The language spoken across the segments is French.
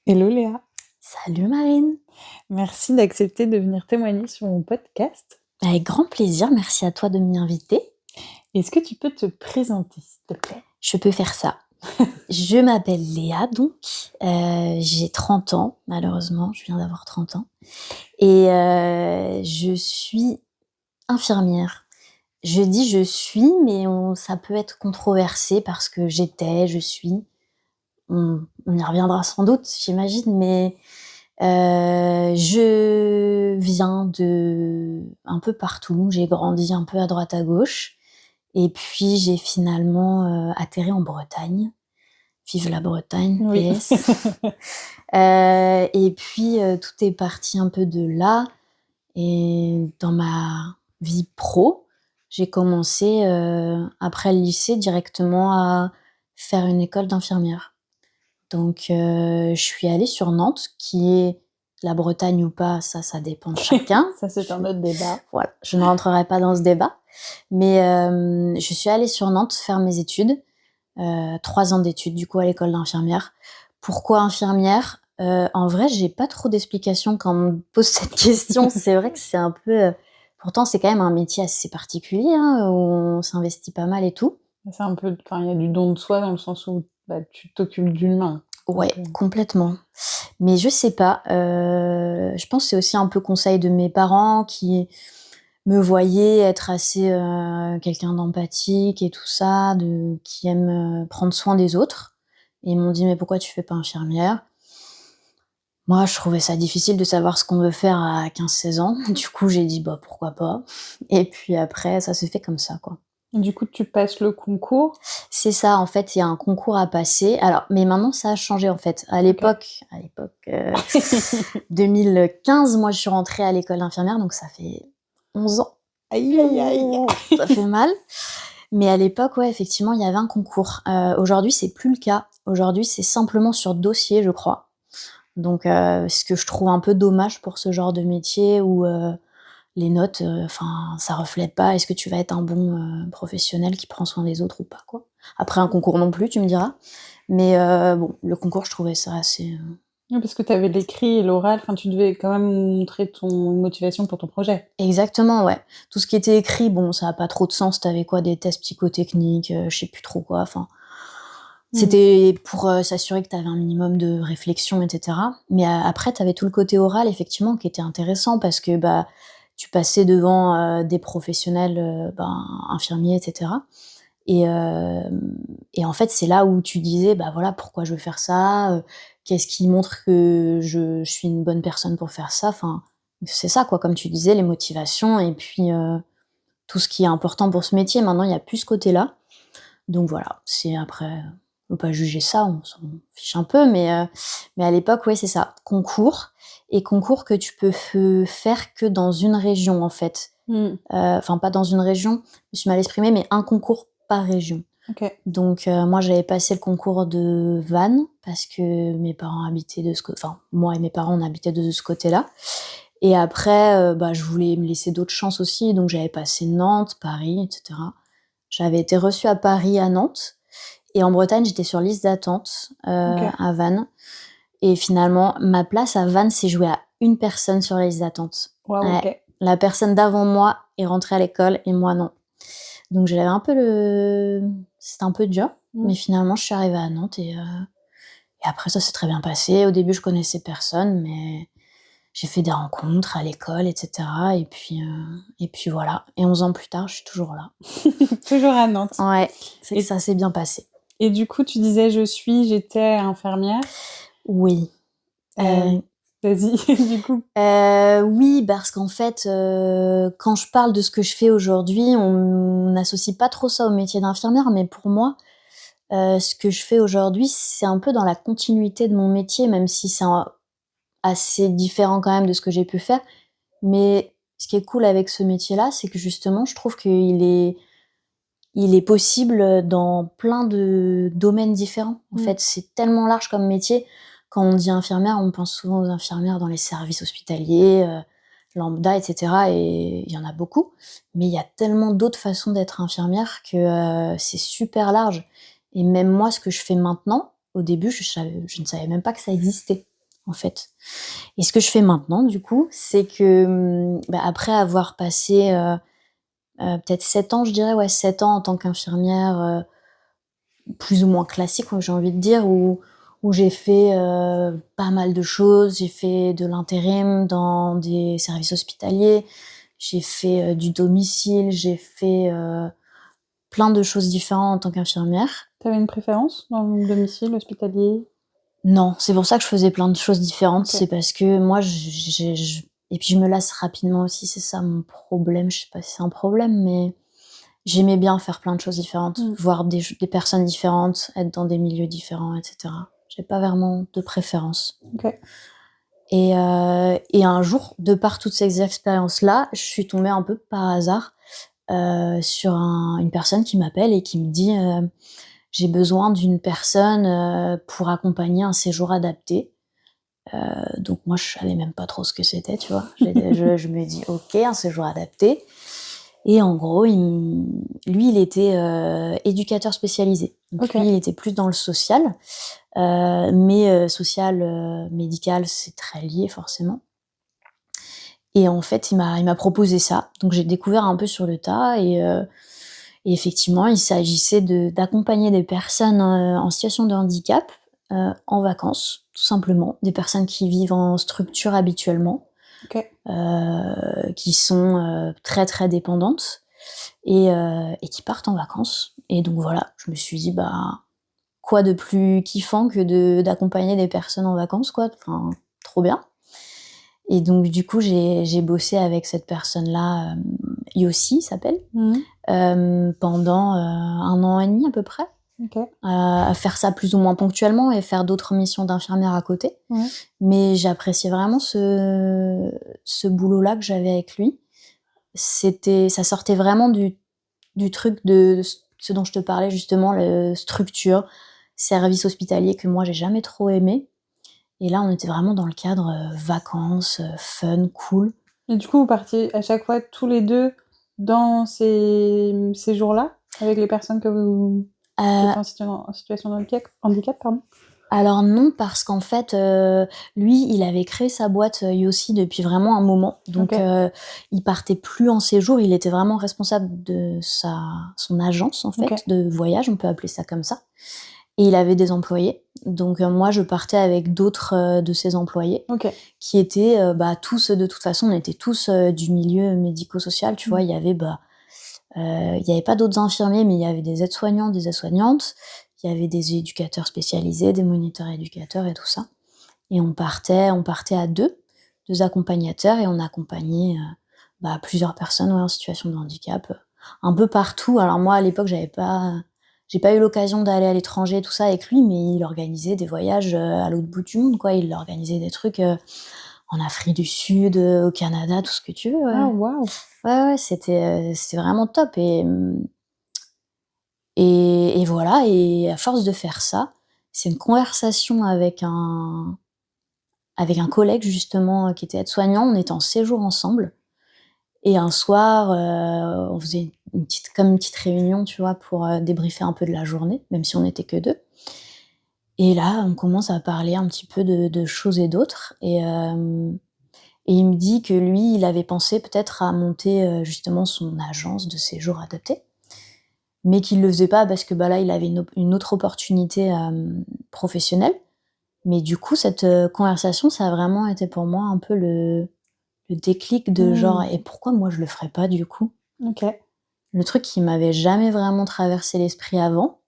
Hello Léa, Salut Marine. merci d'accepter de venir témoigner sur mon podcast. Avec grand plaisir, merci à toi de m'y inviter. Est-ce que tu peux te présenter, s'il te plaît? Je peux faire ça. Je m'appelle Léa, donc j'ai 30 ans, malheureusement, je viens d'avoir 30 ans. Et je suis infirmière. Je dis je suis, mais ça peut être controversé parce que j'étais, je suis. On y reviendra sans doute, j'imagine, mais je viens de un peu partout. J'ai grandi un peu à droite à gauche. Et puis j'ai finalement atterri en Bretagne. Vive la Bretagne, Oui. PS. Et puis tout est parti un peu de là. Et dans ma vie pro, j'ai commencé après le lycée directement à faire une école d'infirmière. Donc je suis allée sur Nantes, qui est la Bretagne ou pas, ça dépend de chacun. Ça, c'est un autre débat. Voilà, je ne rentrerai pas dans ce débat. Mais je suis allée sur Nantes faire mes études, 3 ans d'études du coup à l'école d'infirmière. Pourquoi infirmière? En vrai, j'ai pas trop d'explications quand on me pose cette question. C'est vrai que c'est un peu, pourtant c'est quand même un métier assez particulier, hein, où on s'investit pas mal et tout. C'est un peu, enfin, il y a du don de soi dans le sens où tu t'occupes d'humain. Ouais, Donc, complètement. Mais je sais pas, je pense que c'est aussi un peu conseil de mes parents qui me voyaient être assez, quelqu'un d'empathique et tout ça, qui aime, prendre soin des autres, et ils m'ont dit: «Mais pourquoi tu fais pas infirmière?» Moi, je trouvais ça difficile de savoir ce qu'on veut faire à 15-16 ans. Du coup, j'ai dit: «Bah, pourquoi pas?» Et puis après, ça s'est fait comme ça, quoi. du coup, tu passes le concours. C'est ça, en fait, il y a un concours à passer. Alors, mais maintenant, ça a changé, en fait. À Ok. l'époque, 2015, moi, je suis rentrée à l'école d'infirmière, donc ça fait 11 ans. Aïe, aïe, aïe. Ça fait mal. Mais à l'époque, ouais, effectivement, il y avait un concours. Aujourd'hui, c'est plus le cas. Aujourd'hui, c'est simplement sur dossier, je crois. Donc, ce que je trouve un peu dommage pour ce genre de métier où les notes, enfin, ça reflète pas est-ce que tu vas être un bon professionnel qui prend soin des autres ou pas, quoi. Après un concours non plus, tu me diras. Mais bon, le concours, je trouvais ça assez. Oui, parce que tu avais l'écrit et l'oral, enfin, tu devais quand même montrer ton motivation pour ton projet. Exactement, ouais. Tout ce qui était écrit, bon, ça a pas trop de sens. T'avais quoi, des tests psychotechniques, je sais plus trop quoi. Enfin, c'était pour s'assurer que t'avais un minimum de réflexion, etc. Mais après, t'avais tout le côté oral, effectivement, qui était intéressant parce que bah, tu passais devant des professionnels, infirmiers, etc. Et, et en fait, c'est là où tu disais, bah voilà, pourquoi je veux faire ça, qu'est-ce qui montre que je suis une bonne personne pour faire ça. Enfin, c'est ça, quoi, comme tu disais, les motivations et puis tout ce qui est important pour ce métier. Maintenant, il n'y a plus ce côté-là. Donc voilà, c'est après, on peut pas juger ça, on s'en fiche un peu, mais à l'époque, ouais, c'est ça, concours, et concours que tu peux faire que dans une région, en fait. Mm. Enfin, pas dans une région, je me suis mal exprimée, mais un concours par région. Ok. Donc moi, j'avais passé le concours de Vannes parce que mes parents habitaient enfin, moi et mes parents, on habitait de ce côté-là. Et après, bah, je voulais me laisser d'autres chances aussi, donc j'avais passé Nantes, Paris, etc. J'avais été reçue à Paris, à Nantes, et en Bretagne, j'étais sur liste d'attente Ok. à Vannes. Et finalement, ma place à Vannes s'est jouée à une personne sur la liste d'attente. Waouh, Ouais. ok. La personne d'avant moi est rentrée à l'école et moi non. Donc j'avais un peu c'était un peu dur, Mm. mais finalement, je suis arrivée à Nantes et après, ça s'est très bien passé. Au début, je connaissais personne, mais j'ai fait des rencontres à l'école, etc. Et puis voilà. Et 11 ans plus tard, je suis toujours là. Toujours à Nantes. Ouais, c'est que Et, ça s'est bien passé. et du coup, tu disais j'étais infirmière. Oui. Euh, Vas-y, du coup. Oui, parce qu'en fait, quand je parle de ce que je fais aujourd'hui, on n'associe pas trop ça au métier d'infirmière, mais pour moi, ce que je fais aujourd'hui, c'est un peu dans la continuité de mon métier, même si c'est assez différent quand même de ce que j'ai pu faire. Mais ce qui est cool avec ce métier-là, c'est que justement, je trouve qu'il est possible dans plein de domaines différents. En fait, c'est tellement large comme métier. Quand on dit infirmière, on pense souvent aux infirmières dans les services hospitaliers, lambda, etc. Et il y en a beaucoup. Mais il y a tellement d'autres façons d'être infirmière que c'est super large. Et même moi, ce que je fais maintenant, au début, je ne savais même pas que ça existait. en fait. Et ce que je fais maintenant, du coup, c'est que, après avoir passé, peut-être 7 ans, je dirais, ouais, 7 ans en tant qu'infirmière, plus ou moins classique, j'ai envie de dire, où j'ai fait, pas mal de choses. J'ai fait de l'intérim dans des services hospitaliers, j'ai fait, du domicile, j'ai fait, plein de choses différentes en tant qu'infirmière. T'avais une préférence dans le domicile hospitalier? Non, c'est pour ça que je faisais plein de choses différentes. Ok. C'est parce que moi, et puis je me lasse rapidement aussi, c'est ça mon problème. Je sais pas si c'est un problème, mais j'aimais bien faire plein de choses différentes, Mm. voir des personnes différentes, être dans des milieux différents, etc. J'ai pas vraiment de préférence. Ok. Et un jour, de par toutes ces expériences-là, je suis tombée un peu par hasard sur une personne qui m'appelle et qui me dit j'ai besoin d'une personne pour accompagner un séjour adapté. Donc moi, je savais même pas trop ce que c'était, tu vois. Je me dis ok, un séjour adapté. Et en gros, lui, il était éducateur spécialisé. Donc Ok. lui, il était plus dans le social, mais social, médical, c'est très lié forcément. Et en fait, il m'a proposé ça. Donc j'ai découvert un peu sur le tas et effectivement, il s'agissait d'accompagner des personnes en situation de handicap en vacances, tout simplement. Des personnes qui vivent en structure habituellement, Ok. qui sont très très dépendantes et qui partent en vacances. Et donc voilà, je me suis dit, quoi de plus kiffant que d'accompagner des personnes en vacances, quoi. Enfin, trop bien. Et donc du coup, j'ai bossé avec cette personne-là, Yossi s'appelle, pendant 1 an et demi à peu près, Ok. à faire ça plus ou moins ponctuellement et faire d'autres missions d'infirmière à côté. Ouais. Mais j'appréciais vraiment ce boulot-là que j'avais avec lui. Ça sortait vraiment du truc de ce dont je te parlais justement, le structure, service hospitalier que moi j'ai jamais trop aimé. Et là, on était vraiment dans le cadre vacances, fun, cool. Et du coup, vous partiez à chaque fois tous les deux dans ces jours-là avec les personnes qui Euh, étaient en situation de handicap, pardon. alors non, parce qu'en fait, lui, il avait créé sa boîte Yossi depuis vraiment un moment. Donc, Ok. il partait plus en séjour. Il était vraiment responsable de son agence, en Ok. fait, de voyage, on peut appeler ça comme ça. Et il avait des employés. Donc, moi, je partais avec d'autres de ses employés Ok. qui étaient tous, de toute façon, on était tous du milieu médico-social. Tu vois, il y avait pas d'autres infirmiers, mais il y avait des aides-soignants, des aides-soignantes. Il y avait des éducateurs spécialisés, des moniteurs éducateurs et tout ça. Et on partait à deux accompagnateurs, et on accompagnait plusieurs personnes en situation de handicap, un peu partout. Alors moi, à l'époque, j'ai pas eu l'occasion d'aller à l'étranger, tout ça avec lui, mais il organisait des voyages à l'autre bout du monde, quoi. Il organisait des trucs en Afrique du Sud, au Canada, tout ce que tu veux. Ouais, Ah, waouh. ouais, c'était vraiment top. Et voilà, et à force de faire ça, c'est une conversation avec un collègue justement qui était aide-soignant. On était en séjour ensemble et un soir, on faisait comme une petite réunion, tu vois, pour débriefer un peu de la journée, même si on n'était que deux. Et là, on commence à parler un petit peu de choses et d'autres. Et il me dit que lui, il avait pensé peut-être à monter justement son agence de séjour adapté, mais qu'il le faisait pas parce que là, il avait une autre opportunité professionnelle. Mais du coup, cette conversation, ça a vraiment été pour moi un peu le déclic de genre: Hmm. «Et pourquoi moi je le ferais pas du coup?» Ok. Le truc qui m'avait jamais vraiment traversé l'esprit avant,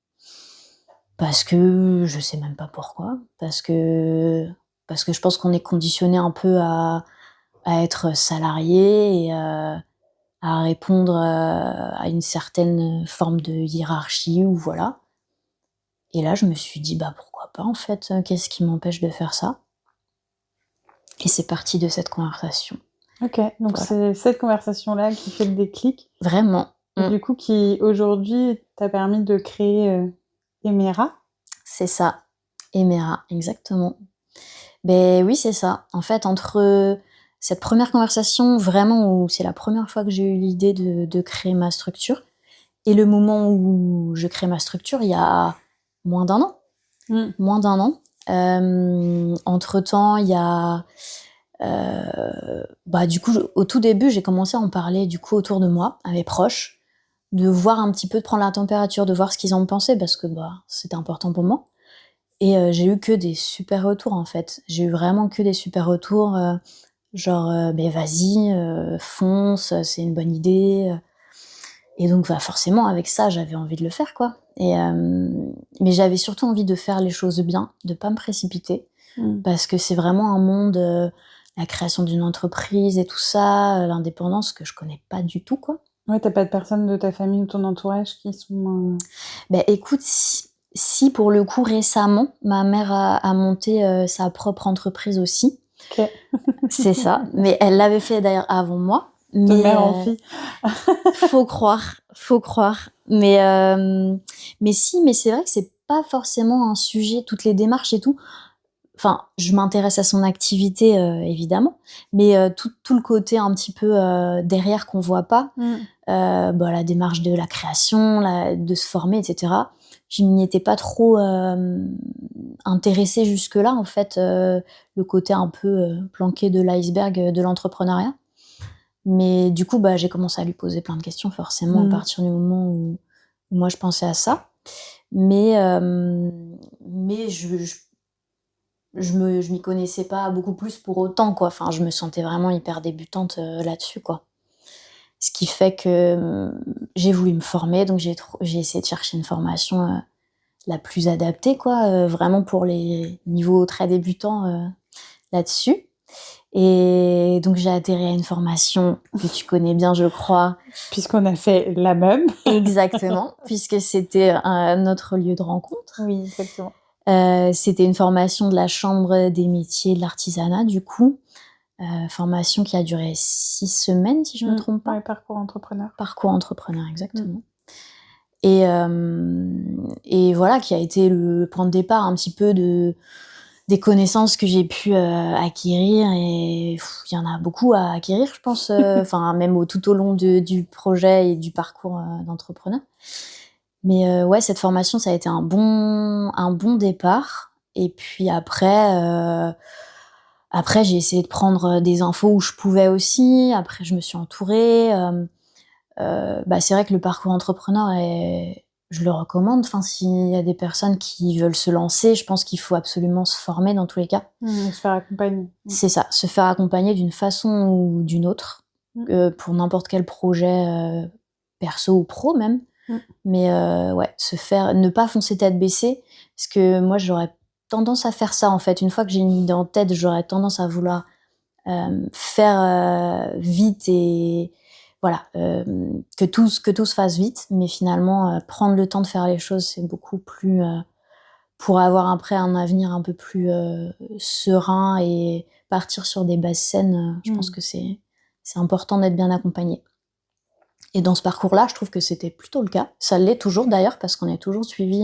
parce que je sais même pas pourquoi, parce que je pense qu'on est conditionné un peu à être salarié et à répondre à une certaine forme de hiérarchie ou voilà. Et là, je me suis dit: pourquoi pas en fait, qu'est-ce qui m'empêche de faire ça? Et c'est parti de cette conversation. Ok. Donc Voilà, c'est cette conversation-là qui fait le déclic vraiment. et du coup qui aujourd'hui t'a permis de créer Emera. C'est ça, Emera, exactement. Ben oui, c'est ça. En fait, entre cette première conversation, vraiment où c'est la première fois que j'ai eu l'idée de créer ma structure, et le moment où je crée ma structure, il y a moins d'un an. Hmm. Moins d'un an. Entre-temps, il y a... du coup, au tout début, j'ai commencé à en parler du coup autour de moi, à mes proches, de voir un petit peu, de prendre la température, de voir ce qu'ils en pensaient, parce que c'était important pour moi. Et j'ai eu que des super retours, en fait. J'ai eu vraiment que des super retours, genre, «Mais vas-y, fonce, c'est une bonne idée», et donc forcément, avec ça, j'avais envie de le faire, quoi. Mais j'avais surtout envie de faire les choses bien, de pas me précipiter, parce que c'est vraiment un monde, la création d'une entreprise et tout ça, l'indépendance, que je connais pas du tout, quoi. Ouais, t'as pas de personnes de ta famille ou ton entourage qui sont... Écoute, si pour le coup, récemment, ma mère a monté sa propre entreprise aussi. Ok. C'est ça, mais elle l'avait fait d'ailleurs avant moi. De Mais mère en fille. faut croire. Mais si, mais c'est vrai que c'est pas forcément un sujet, toutes les démarches et tout. Enfin, je m'intéresse à son activité, évidemment, mais tout le côté un petit peu derrière qu'on voit pas, la démarche de la création, de se former, etc. Je n'y étais pas trop intéressée jusque-là, en fait, le côté un peu planqué de l'iceberg de l'entrepreneuriat. Mais du coup, j'ai commencé à lui poser plein de questions, forcément, à partir du moment où moi je pensais à ça. Mais je m'y connaissais pas beaucoup plus pour autant, quoi. Enfin, je me sentais vraiment hyper débutante là-dessus, quoi. Ce qui fait que j'ai voulu me former, donc j'ai essayé de chercher une formation la plus adaptée, quoi, vraiment pour les niveaux très débutants là-dessus. Et donc j'ai atterri à une formation que tu connais bien, je crois. Puisqu'on a fait la même. Exactement, puisque c'était notre lieu de rencontre. Oui, exactement. C'était une formation de la Chambre des métiers de l'artisanat, du coup. Formation qui a duré 6 semaines, si je ne me trompe pas. Ouais, parcours entrepreneur. Parcours entrepreneur, exactement. Et voilà, qui a été le point de départ un petit peu des connaissances que j'ai pu acquérir. Et il y en a beaucoup à acquérir, je pense, même tout au long du projet et du parcours d'entrepreneur. Mais ouais, cette formation, ça a été un bon départ. Et puis après, j'ai essayé de prendre des infos où je pouvais aussi. Après, je me suis entourée. C'est vrai que le parcours entrepreneur je le recommande. Enfin, s'il y a des personnes qui veulent se lancer, je pense qu'il faut absolument se former dans tous les cas. Se faire accompagner. C'est ça, se faire accompagner d'une façon ou d'une autre, pour n'importe quel projet, perso ou pro même. Mais ouais, ne pas foncer tête baissée, parce que moi j'aurais tendance à faire ça, en fait. Une fois que j'ai une idée en tête, j'aurais tendance à vouloir faire vite et voilà, que tout se fasse vite. Mais finalement, prendre le temps de faire les choses, c'est beaucoup plus pour avoir après un avenir un peu plus serein et partir sur des bases saines. Je pense que c'est important d'être bien accompagné. Et dans ce parcours-là, je trouve que c'était plutôt le cas. Ça l'est toujours d'ailleurs, parce qu'on est toujours suivi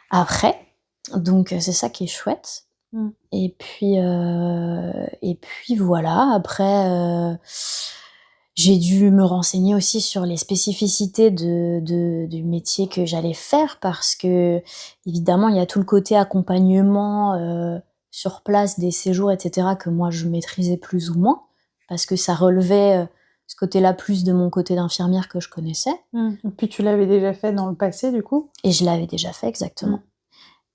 après. Donc c'est ça qui est chouette. Et puis voilà. Après, j'ai dû me renseigner aussi sur les spécificités du métier que j'allais faire, parce que évidemment, il y a tout le côté accompagnement sur place, des séjours, etc., que moi je maîtrisais plus ou moins, parce que ça relevait ce côté-là plus de mon côté d'infirmière que je connaissais. Et puis tu l'avais déjà fait dans le passé, du coup. Et je l'avais déjà fait, exactement.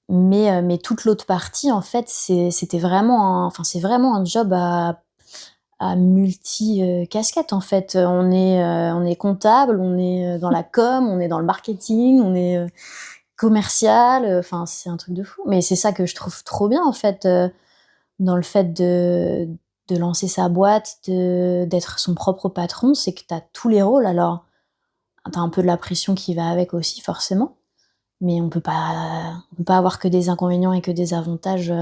Mais toute l'autre partie, en fait, c'est vraiment un job à multi-casquettes, en fait. On est comptable, on est dans la com, on est dans le marketing, on est commercial. Enfin, c'est un truc de fou. Mais c'est ça que je trouve trop bien, en fait, dans le fait de lancer sa boîte, d'être son propre patron, c'est que t'as tous les rôles. Alors, t'as un peu de la pression qui va avec aussi, forcément. Mais on peut pas avoir que des inconvénients et que des avantages,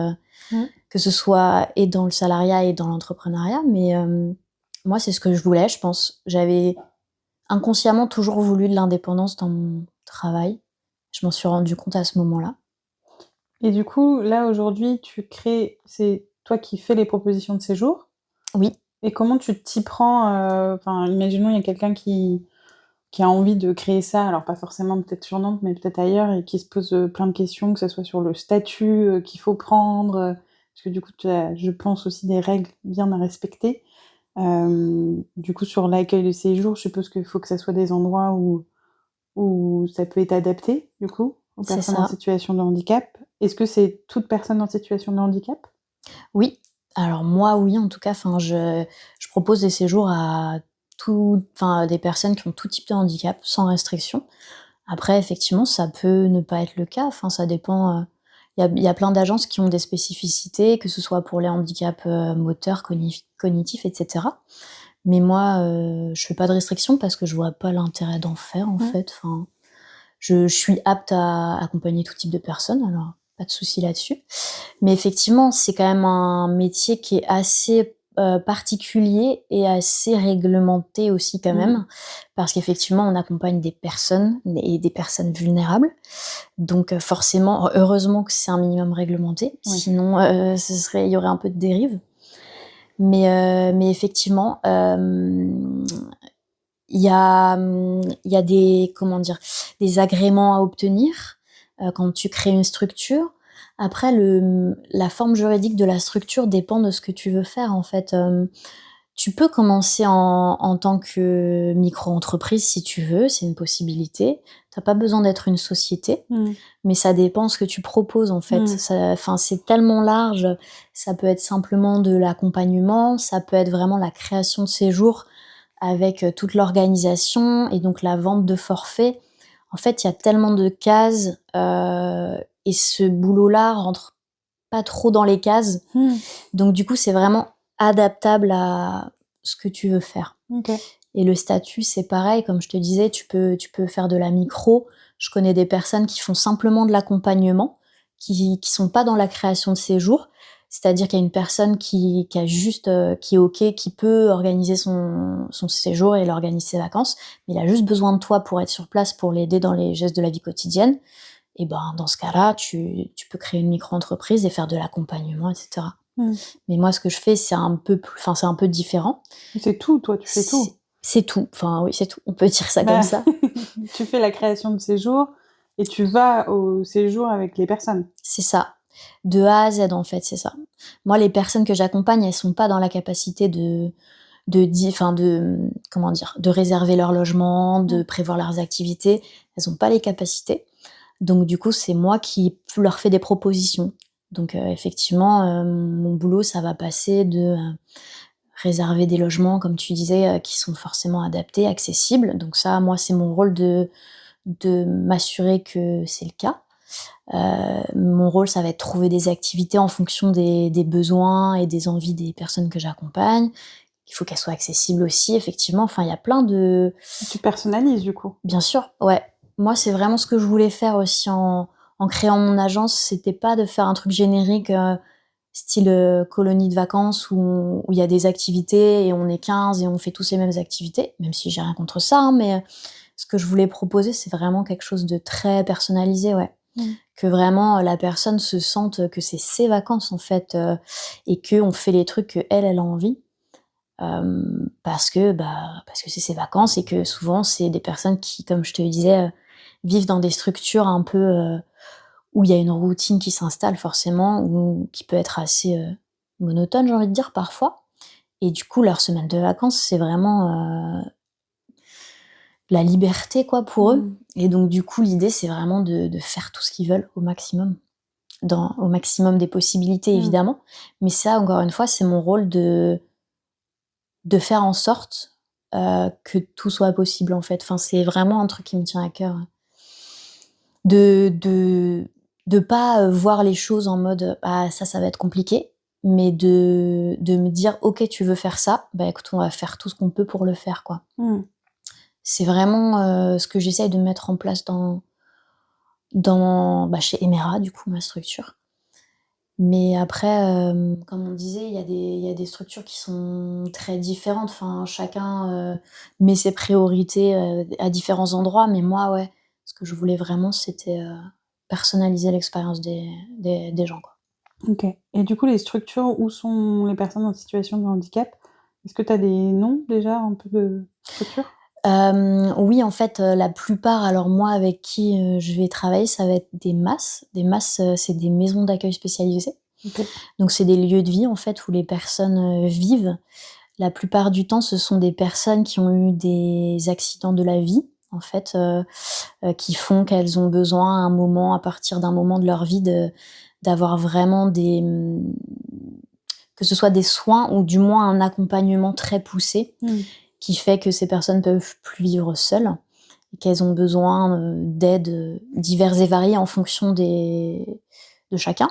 que ce soit et dans le salariat et dans l'entrepreneuriat. Mais moi, c'est ce que je voulais, je pense. J'avais inconsciemment toujours voulu de l'indépendance dans mon travail. Je m'en suis rendu compte à ce moment-là. Et du coup, là, aujourd'hui, c'est toi qui fais les propositions de séjour. Oui. Et comment tu t'y prends imaginons, il y a quelqu'un qui qui a envie de créer ça, alors pas forcément peut-être sur Nantes, mais peut-être ailleurs, et qui se pose plein de questions, que ce soit sur le statut qu'il faut prendre, parce que du coup, tu as, je pense, aussi des règles bien à respecter. Du coup, sur l'accueil de séjour, je suppose qu'il faut que ça soit des endroits où ça peut être adapté, du coup, aux C'est personnes en ça. situation de handicap. Est-ce que c'est toute personne en situation de handicap? Oui, alors moi, oui, en tout cas, enfin, je propose des séjours à des personnes qui ont tout type de handicap, sans restriction. Après, effectivement, ça peut ne pas être le cas, enfin, ça dépend, il y a plein d'agences qui ont des spécificités, que ce soit pour les handicaps, moteurs, cognitifs et cetera. Mais moi, je fais pas de restriction parce que je vois pas l'intérêt d'en faire, en Mmh. fait, enfin, je suis apte à accompagner tout type de personnes, alors pas de souci là-dessus. Mais effectivement, c'est quand même un métier qui est assez, particulier et assez réglementé aussi quand Mmh. même. Parce qu'effectivement, on accompagne des personnes et des personnes vulnérables. Donc, forcément, heureusement que c'est un minimum réglementé, Oui. sinon, il y aurait un peu de dérive. Mais effectivement, il y a des, comment dire? Des agréments à obtenir, quand tu crées une structure. Après la forme juridique de la structure dépend de ce que tu veux faire, en fait. Tu peux commencer en tant que micro-entreprise si tu veux, c'est une possibilité. Tu as pas besoin d'être une société, Mmh. mais ça dépend ce que tu proposes, en fait. Mmh. Ça, enfin, c'est tellement large. Ça peut être simplement de l'accompagnement, ça peut être vraiment la création de séjours avec, toute l'organisation et donc la vente de forfaits. En fait, il y a tellement de cases, et ce boulot-là rentre pas trop dans les cases. Mmh. Donc du coup, c'est vraiment adaptable à ce que tu veux faire. OK. Et le statut, c'est pareil, comme je te disais, tu peux faire de la micro. Je connais des personnes qui font simplement de l'accompagnement, qui sont pas dans la création de séjours. C'est-à-dire qu'il y a une personne qui a juste, qui est OK, qui peut organiser son séjour et il organise ses vacances, mais il a juste besoin de toi pour être sur place, pour l'aider dans les gestes de la vie quotidienne. Et ben, dans ce cas-là, tu peux créer une micro-entreprise et faire de l'accompagnement et cetera. Mmh. Mais moi, ce que je fais, c'est un peu plus, enfin, c'est un peu différent. C'est tout, toi, tu fais C'est tout? c'est tout, enfin oui, c'est tout. On peut dire ça comme Bah, ça. tu fais la création de séjour et tu vas au séjour avec les personnes? C'est ça. De A à Z, en fait, c'est ça. Moi, les personnes que j'accompagne, elles sont pas dans la capacité comment dire? De réserver leur logement, de Mmh. prévoir leurs activités. Elles ont pas les capacités. Donc du coup, c'est moi qui leur fais des propositions. Donc, effectivement, mon boulot, ça va passer de, réserver des logements, comme tu disais, qui sont forcément adaptés, accessibles. Donc ça, moi, c'est mon rôle de m'assurer que c'est le cas. Mon rôle, ça va être trouver des activités en fonction des besoins et des envies des personnes que j'accompagne. Il faut qu'elles soient accessibles aussi, effectivement. Enfin, il y a plein de... Tu personnalises, du coup? Bien sûr, ouais. Moi, c'est vraiment ce que je voulais faire aussi en créant mon agence. C'était pas de faire un truc générique, style, colonie de vacances où il y a des activités et on est 15 et on fait tous les mêmes activités, même si j'ai rien contre ça, hein, mais ce que je voulais proposer, c'est vraiment quelque chose de très personnalisé, ouais. Mmh. Que vraiment, la personne se sente que c'est ses vacances, en fait, et qu'on fait les trucs qu'elle, elle a envie. Parce que c'est ses vacances et que souvent, c'est des personnes qui, comme je te le disais, vivent dans des structures un peu, où il y a une routine qui s'installe forcément, ou qui peut être assez, monotone, j'ai envie de dire, parfois. Et du coup, leur semaine de vacances, c'est vraiment, la liberté, quoi, pour eux. Mmh. Et donc du coup, l'idée, c'est vraiment de faire tout ce qu'ils veulent au maximum, au maximum des possibilités, Mmh. évidemment. Mais ça, encore une fois, c'est mon rôle de faire en sorte, que tout soit possible, en fait. Enfin, c'est vraiment un truc qui me tient à cœur, de pas, voir les choses en mode, «Ah ça va être compliqué», mais de me dire: «OK, tu veux faire ça? Bah, écoute, on va faire tout ce qu'on peut pour le faire, quoi». Mmh. C'est vraiment, ce que j'essaye de mettre en place chez Emera, du coup, ma structure. Mais après, comme on disait, il y a des structures qui sont très différentes. Enfin, chacun, met ses priorités, à différents endroits. Mais moi, ouais, ce que je voulais vraiment, c'était, personnaliser l'expérience des gens, quoi. OK, et du coup, les structures où sont les personnes en situation de handicap, est-ce que tu as des noms déjà un peu de structures? Oui, en fait, la plupart alors moi avec qui, je vais travailler, ça va être des MAS. Des MAS, c'est des maisons d'accueil spécialisées. OK. Donc c'est des lieux de vie, en fait, où les personnes, vivent. La plupart du temps, ce sont des personnes qui ont eu des accidents de la vie, en fait, qui font qu'elles ont besoin à un moment, à partir d'un moment de leur vie d'avoir vraiment que ce soit des soins ou du moins un accompagnement très poussé, Mmh. qui fait que ces personnes peuvent plus vivre seules et qu'elles ont besoin, d'aides, diverses et variées en fonction de chacun.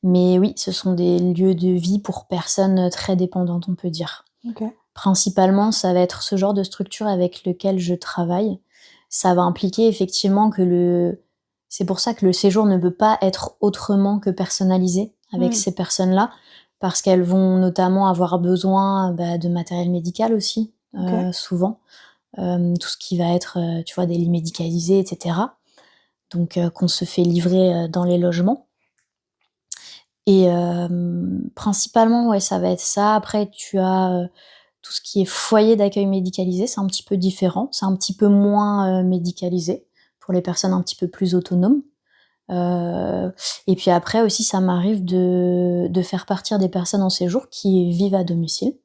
Mais oui, ce sont des lieux de vie pour personnes, très dépendantes, on peut dire. OK. Principalement, ça va être ce genre de structure avec lequel je travaille. Ça va impliquer effectivement c'est pour ça que le séjour ne peut pas être autrement que personnalisé avec Mmh. ces personnes-là, parce qu'elles vont notamment avoir besoin, de matériel médical aussi, OK. souvent. Tout ce qui va être, tu vois, des lits médicalisés et cetera. Donc qu'on se fait livrer, dans les logements. Et principalement, ouais, ça va être ça. Après, tu as, tout ce qui est foyer d'accueil médicalisé, c'est un petit peu différent. C'est un petit peu moins, médicalisé pour les personnes un petit peu plus autonomes. Et puis après aussi, ça m'arrive de faire partir des personnes en séjour qui vivent à domicile,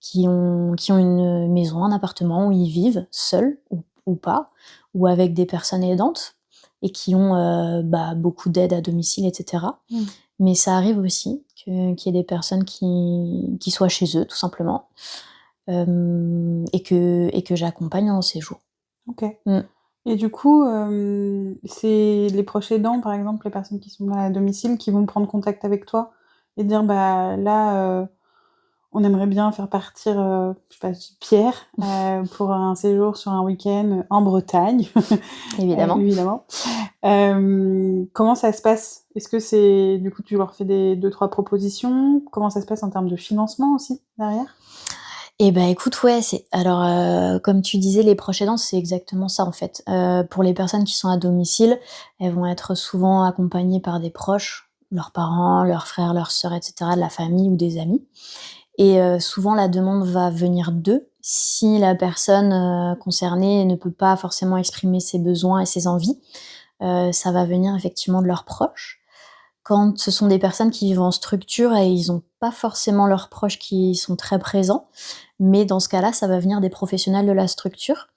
qui ont une maison, un appartement où ils vivent seuls ou pas, ou avec des personnes aidantes et qui ont, beaucoup d'aide à domicile et cetera. Mmh. Mais ça arrive aussi qu'il y ait des personnes qui soient chez eux, tout simplement, et que j'accompagne en séjour. OK. Mmh. Et du coup, c'est les proches aidants, par exemple, les personnes qui sont là à domicile, qui vont prendre contact avec toi et dire: «Bah, là, on aimerait bien faire partir, je sais pas, je dis Pierre, pour un séjour sur un week-end, en Bretagne», Évidemment. évidemment. Comment ça se passe? Est-ce que c'est du coup, tu leur fais des 2-3 propositions? Comment ça se passe en termes de financement aussi, derrière? Et bah, écoute, ouais, comme tu disais, les proches aidants, c'est exactement ça, en fait. Pour les personnes qui sont à domicile, elles vont être souvent accompagnées par des proches, leurs parents, leurs frères, leurs sœurs et cetera, de la famille ou des amis. Et souvent la demande va venir d'eux, si la personne, concernée ne peut pas forcément exprimer ses besoins et ses envies, ça va venir effectivement de leurs proches. Quand ce sont des personnes qui vivent en structure et ils ont pas forcément leurs proches qui sont très présents, mais dans ce cas-là, ça va venir des professionnels de la structure,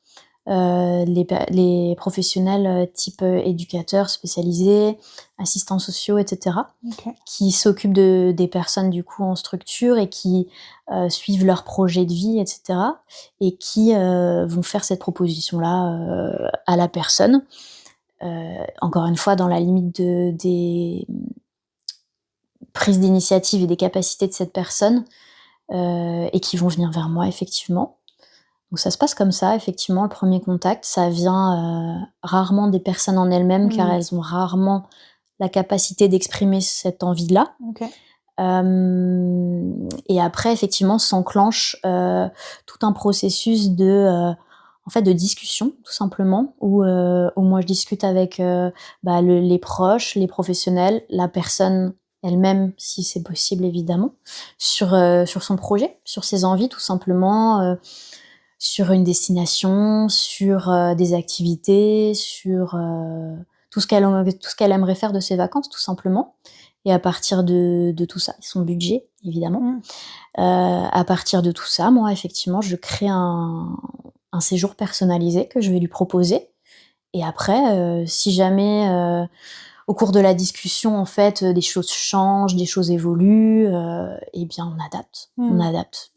les professionnels, type, éducateurs spécialisés, assistants sociaux et cetera, OK. qui s'occupent des personnes du coup en structure et qui, suivent leurs projets de vie et cetera et qui, vont faire cette proposition-là, à la personne. Encore une fois dans la limite des prises d'initiative et des capacités de cette personne, et qui vont venir vers moi effectivement. Donc ça se passe comme ça effectivement, le premier contact. Ça vient, rarement des personnes en elles-mêmes car Mmh. elles ont rarement la capacité d'exprimer cette envie-là. OK. Et après effectivement s'enclenche, tout un processus en fait de discussion tout simplement où moi je discute avec, les proches, les professionnels, la personne elle-même si c'est possible évidemment, sur son projet, sur ses envies tout simplement, sur une destination, sur, des activités, sur, tout ce qu'elle aimerait faire de ses vacances tout simplement. Et à partir de tout ça, son budget évidemment, Mmh. à partir de tout ça, moi effectivement je crée un séjour personnalisé que je vais lui proposer. Et après, si jamais, au cours de la discussion en fait, des choses changent, des choses évoluent, et bien on adapte. On Mmh. adapte.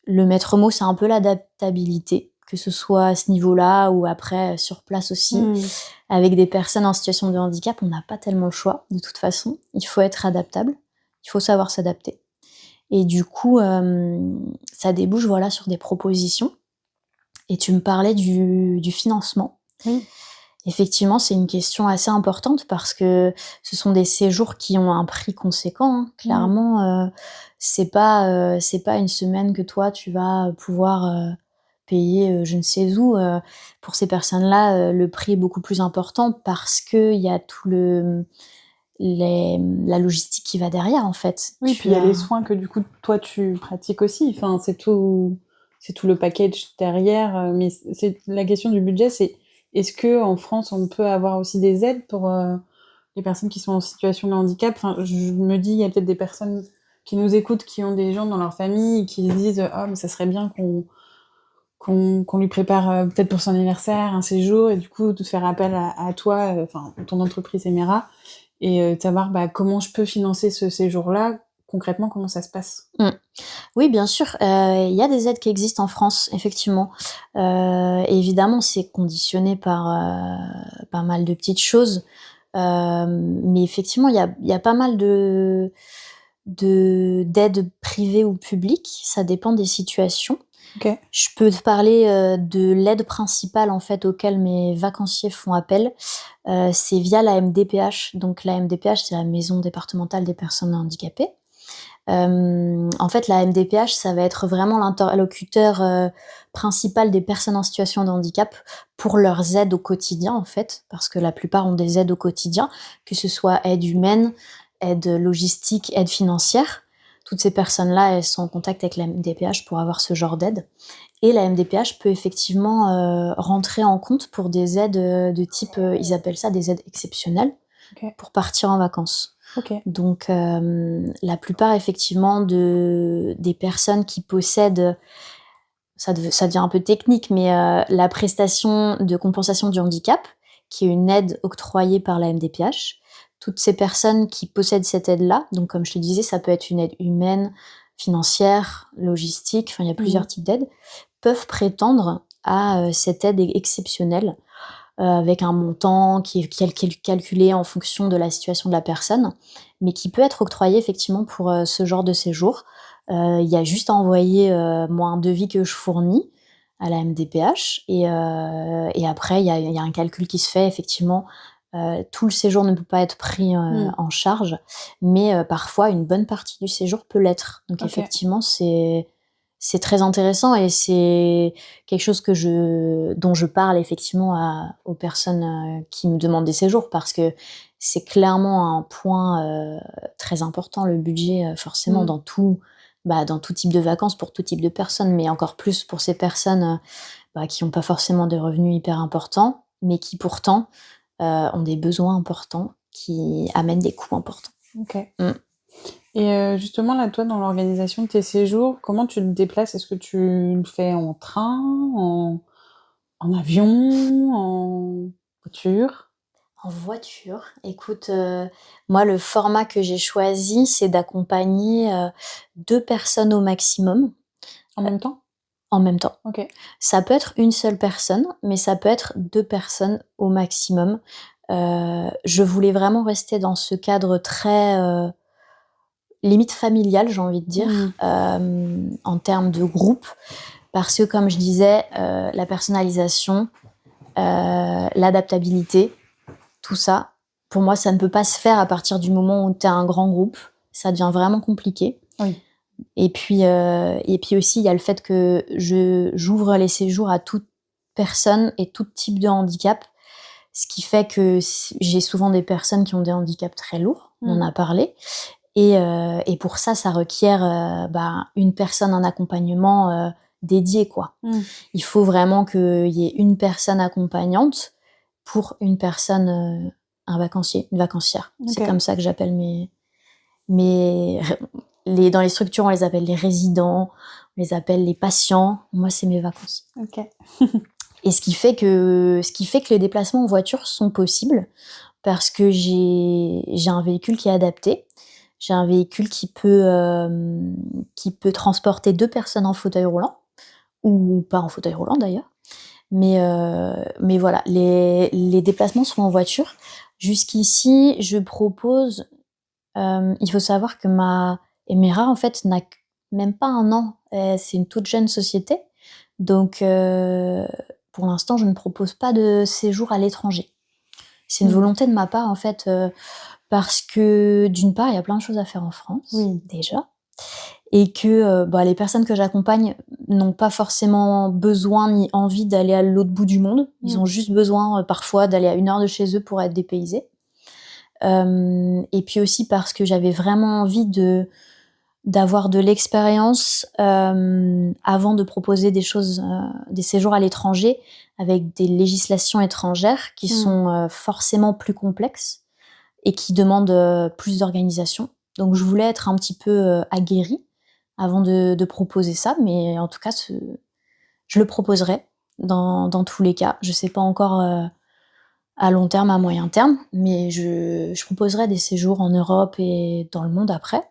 Le maître mot, c'est un peu l'adaptabilité, que ce soit à ce niveau-là ou après, sur place aussi. Mmh. Avec des personnes en situation de handicap, on n'a pas tellement le choix, de toute façon. Il faut être adaptable, il faut savoir s'adapter. Et du coup, ça débouche, voilà, sur des propositions. Et tu me parlais du financement. Oui. Effectivement, c'est une question assez importante parce que ce sont des séjours qui ont un prix conséquent, hein. Mmh. Clairement, c'est pas une semaine que toi tu vas pouvoir, payer, je ne sais où, pour ces personnes-là, le prix est beaucoup plus important parce qu'il y a tout la logistique qui va derrière, en fait. Oui, puis il Tu y a les as soins que du coup, toi, tu pratiques aussi. Enfin, c'est tout c'est tout le package derrière. Mais c'est la question du budget, c'est est-ce que en France on peut avoir aussi des aides pour les personnes qui sont en situation de handicap? Enfin, je me dis, il y a peut-être des personnes qui nous écoutent, qui ont des gens dans leur famille et qui se disent oh mais ça serait bien qu'on lui prépare peut-être pour son anniversaire un séjour et du coup de faire appel à toi, enfin ton entreprise Emera et de savoir comment je peux financer ce séjour-là, concrètement comment ça se passe? Oui, bien sûr, il y a des aides qui existent en France, effectivement. Évidemment, c'est conditionné par, pas mal de petites choses, mais effectivement, il y a pas mal d'aides privées ou publiques, ça dépend des situations. OK. Je peux te parler, de l'aide principale, en fait, auquel mes vacanciers font appel, c'est via la MDPH. Donc la MDPH, c'est la Maison départementale des personnes handicapées. En fait, la MDPH, ça va être vraiment l'interlocuteur, principal des personnes en situation de handicap pour leurs aides au quotidien, en fait, parce que la plupart ont des aides au quotidien, que ce soit aide humaine, aide logistique, aide financière. Toutes ces personnes-là, elles sont en contact avec la MDPH pour avoir ce genre d'aide et la MDPH peut effectivement, rentrer en compte pour des aides, de type, ils appellent ça des aides exceptionnelles OK. pour partir en vacances. OK. Donc, la plupart effectivement des personnes qui possèdent, ça devient un peu technique, mais la prestation de compensation du handicap, qui est une aide octroyée par la MDPH. Toutes ces personnes qui possèdent cette aide-là, donc comme je te disais, ça peut être une aide humaine, financière, logistique, enfin il y a plusieurs types d'aides, peuvent prétendre à, cette aide exceptionnelle, avec un montant qui est calculé en fonction de la situation de la personne, mais qui peut être octroyé effectivement pour, ce genre de séjour. Il y a juste à envoyer, moi un devis que je fournis à la MDPH et après il y a un calcul qui se fait effectivement. Tout le séjour ne peut pas être pris, en charge, mais parfois une bonne partie du séjour peut l'être. Donc OK. effectivement, c'est très intéressant et c'est quelque chose dont je parle effectivement aux personnes, qui me demandent des séjours parce que c'est clairement un point, très important, le budget, forcément dans tout type de vacances, pour tout type de personnes, mais encore plus pour ces personnes, qui ont pas forcément des revenus hyper importants, mais qui pourtant, ont des besoins importants qui amènent des coûts importants. OK. Mmh. Et justement là, toi, dans l'organisation de tes séjours, comment tu te déplaces? Est-ce que tu le fais en train, en avion, en voiture? En voiture, écoute, moi le format que j'ai choisi, c'est d'accompagner, 2 personnes au maximum, En même temps? en même temps. OK. Ça peut être une seule personne, mais ça peut être 2 personnes au maximum. Je voulais vraiment rester dans ce cadre très, limite familial, j'ai envie de dire, en termes de groupe. Parce que comme je disais, la personnalisation, l'adaptabilité, tout ça, pour moi, ça ne peut pas se faire à partir du moment où tu as un grand groupe. Ça devient vraiment compliqué. Oui. Et puis aussi, il y a le fait que j'ouvre les séjours à toute personne et tout type de handicap, ce qui fait que j'ai souvent des personnes qui ont des handicaps très lourds, on en a parlé, et pour ça requiert, une personne en accompagnement, dédié, quoi. Il faut vraiment qu'il y ait une personne accompagnante pour une personne, un vacancier, une vacancière. C'est OK. comme ça que j'appelle mes dans les structures, on les appelle les résidents, on les appelle les patients. Moi, c'est mes vacanciers. OK. Et ce qui fait que les déplacements en voiture sont possibles parce que j'ai un véhicule qui est adapté. J'ai un véhicule qui peut transporter 2 personnes en fauteuil roulant ou pas en fauteuil roulant d'ailleurs. Mais voilà, les déplacements sont en voiture. Jusqu'ici, je propose, il faut savoir que ma Emera, en fait, n'a même pas 1 an. C'est une toute jeune société. Donc, pour l'instant, je ne propose pas de séjour à l'étranger. C'est une volonté de ma part, en fait, parce que d'une part, il y a plein de choses à faire en France, déjà, et que les personnes que j'accompagne n'ont pas forcément besoin ni envie d'aller à l'autre bout du monde. Ils ont juste besoin, parfois, d'aller à 1 heure de chez eux pour être dépaysés. Et puis aussi parce que j'avais vraiment envie de d'avoir de l'expérience avant de proposer des choses, des séjours à l'étranger avec des législations étrangères qui sont forcément plus complexes et qui demandent plus d'organisation. Donc je voulais être un petit peu aguerrie avant de proposer ça, mais en tout cas, je le proposerai dans tous les cas. Je sais pas encore à long terme, à moyen terme, mais je proposerai des séjours en Europe et dans le monde après.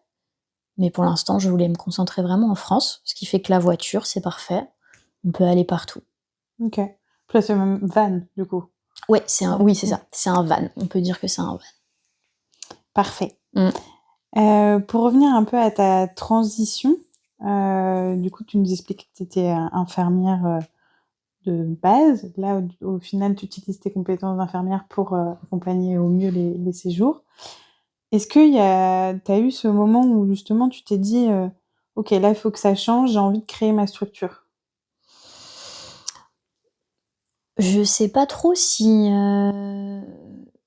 Mais pour l'instant, je voulais me concentrer vraiment en France, ce qui fait que la voiture, c'est parfait. On peut aller partout. OK. Puis là, c'est même van, du coup? Ouais, oui, c'est ça. C'est un van. On peut dire que c'est un van. Parfait. Pour revenir un peu à ta transition, du coup, tu nous expliques que tu étais infirmière de base. Là, au final, tu utilises tes compétences d'infirmière pour accompagner au mieux les séjours. Est-ce que tu as eu ce moment où justement tu t'es dit ok, là, il faut que ça change, j'ai envie de créer ma structure? Je sais pas trop si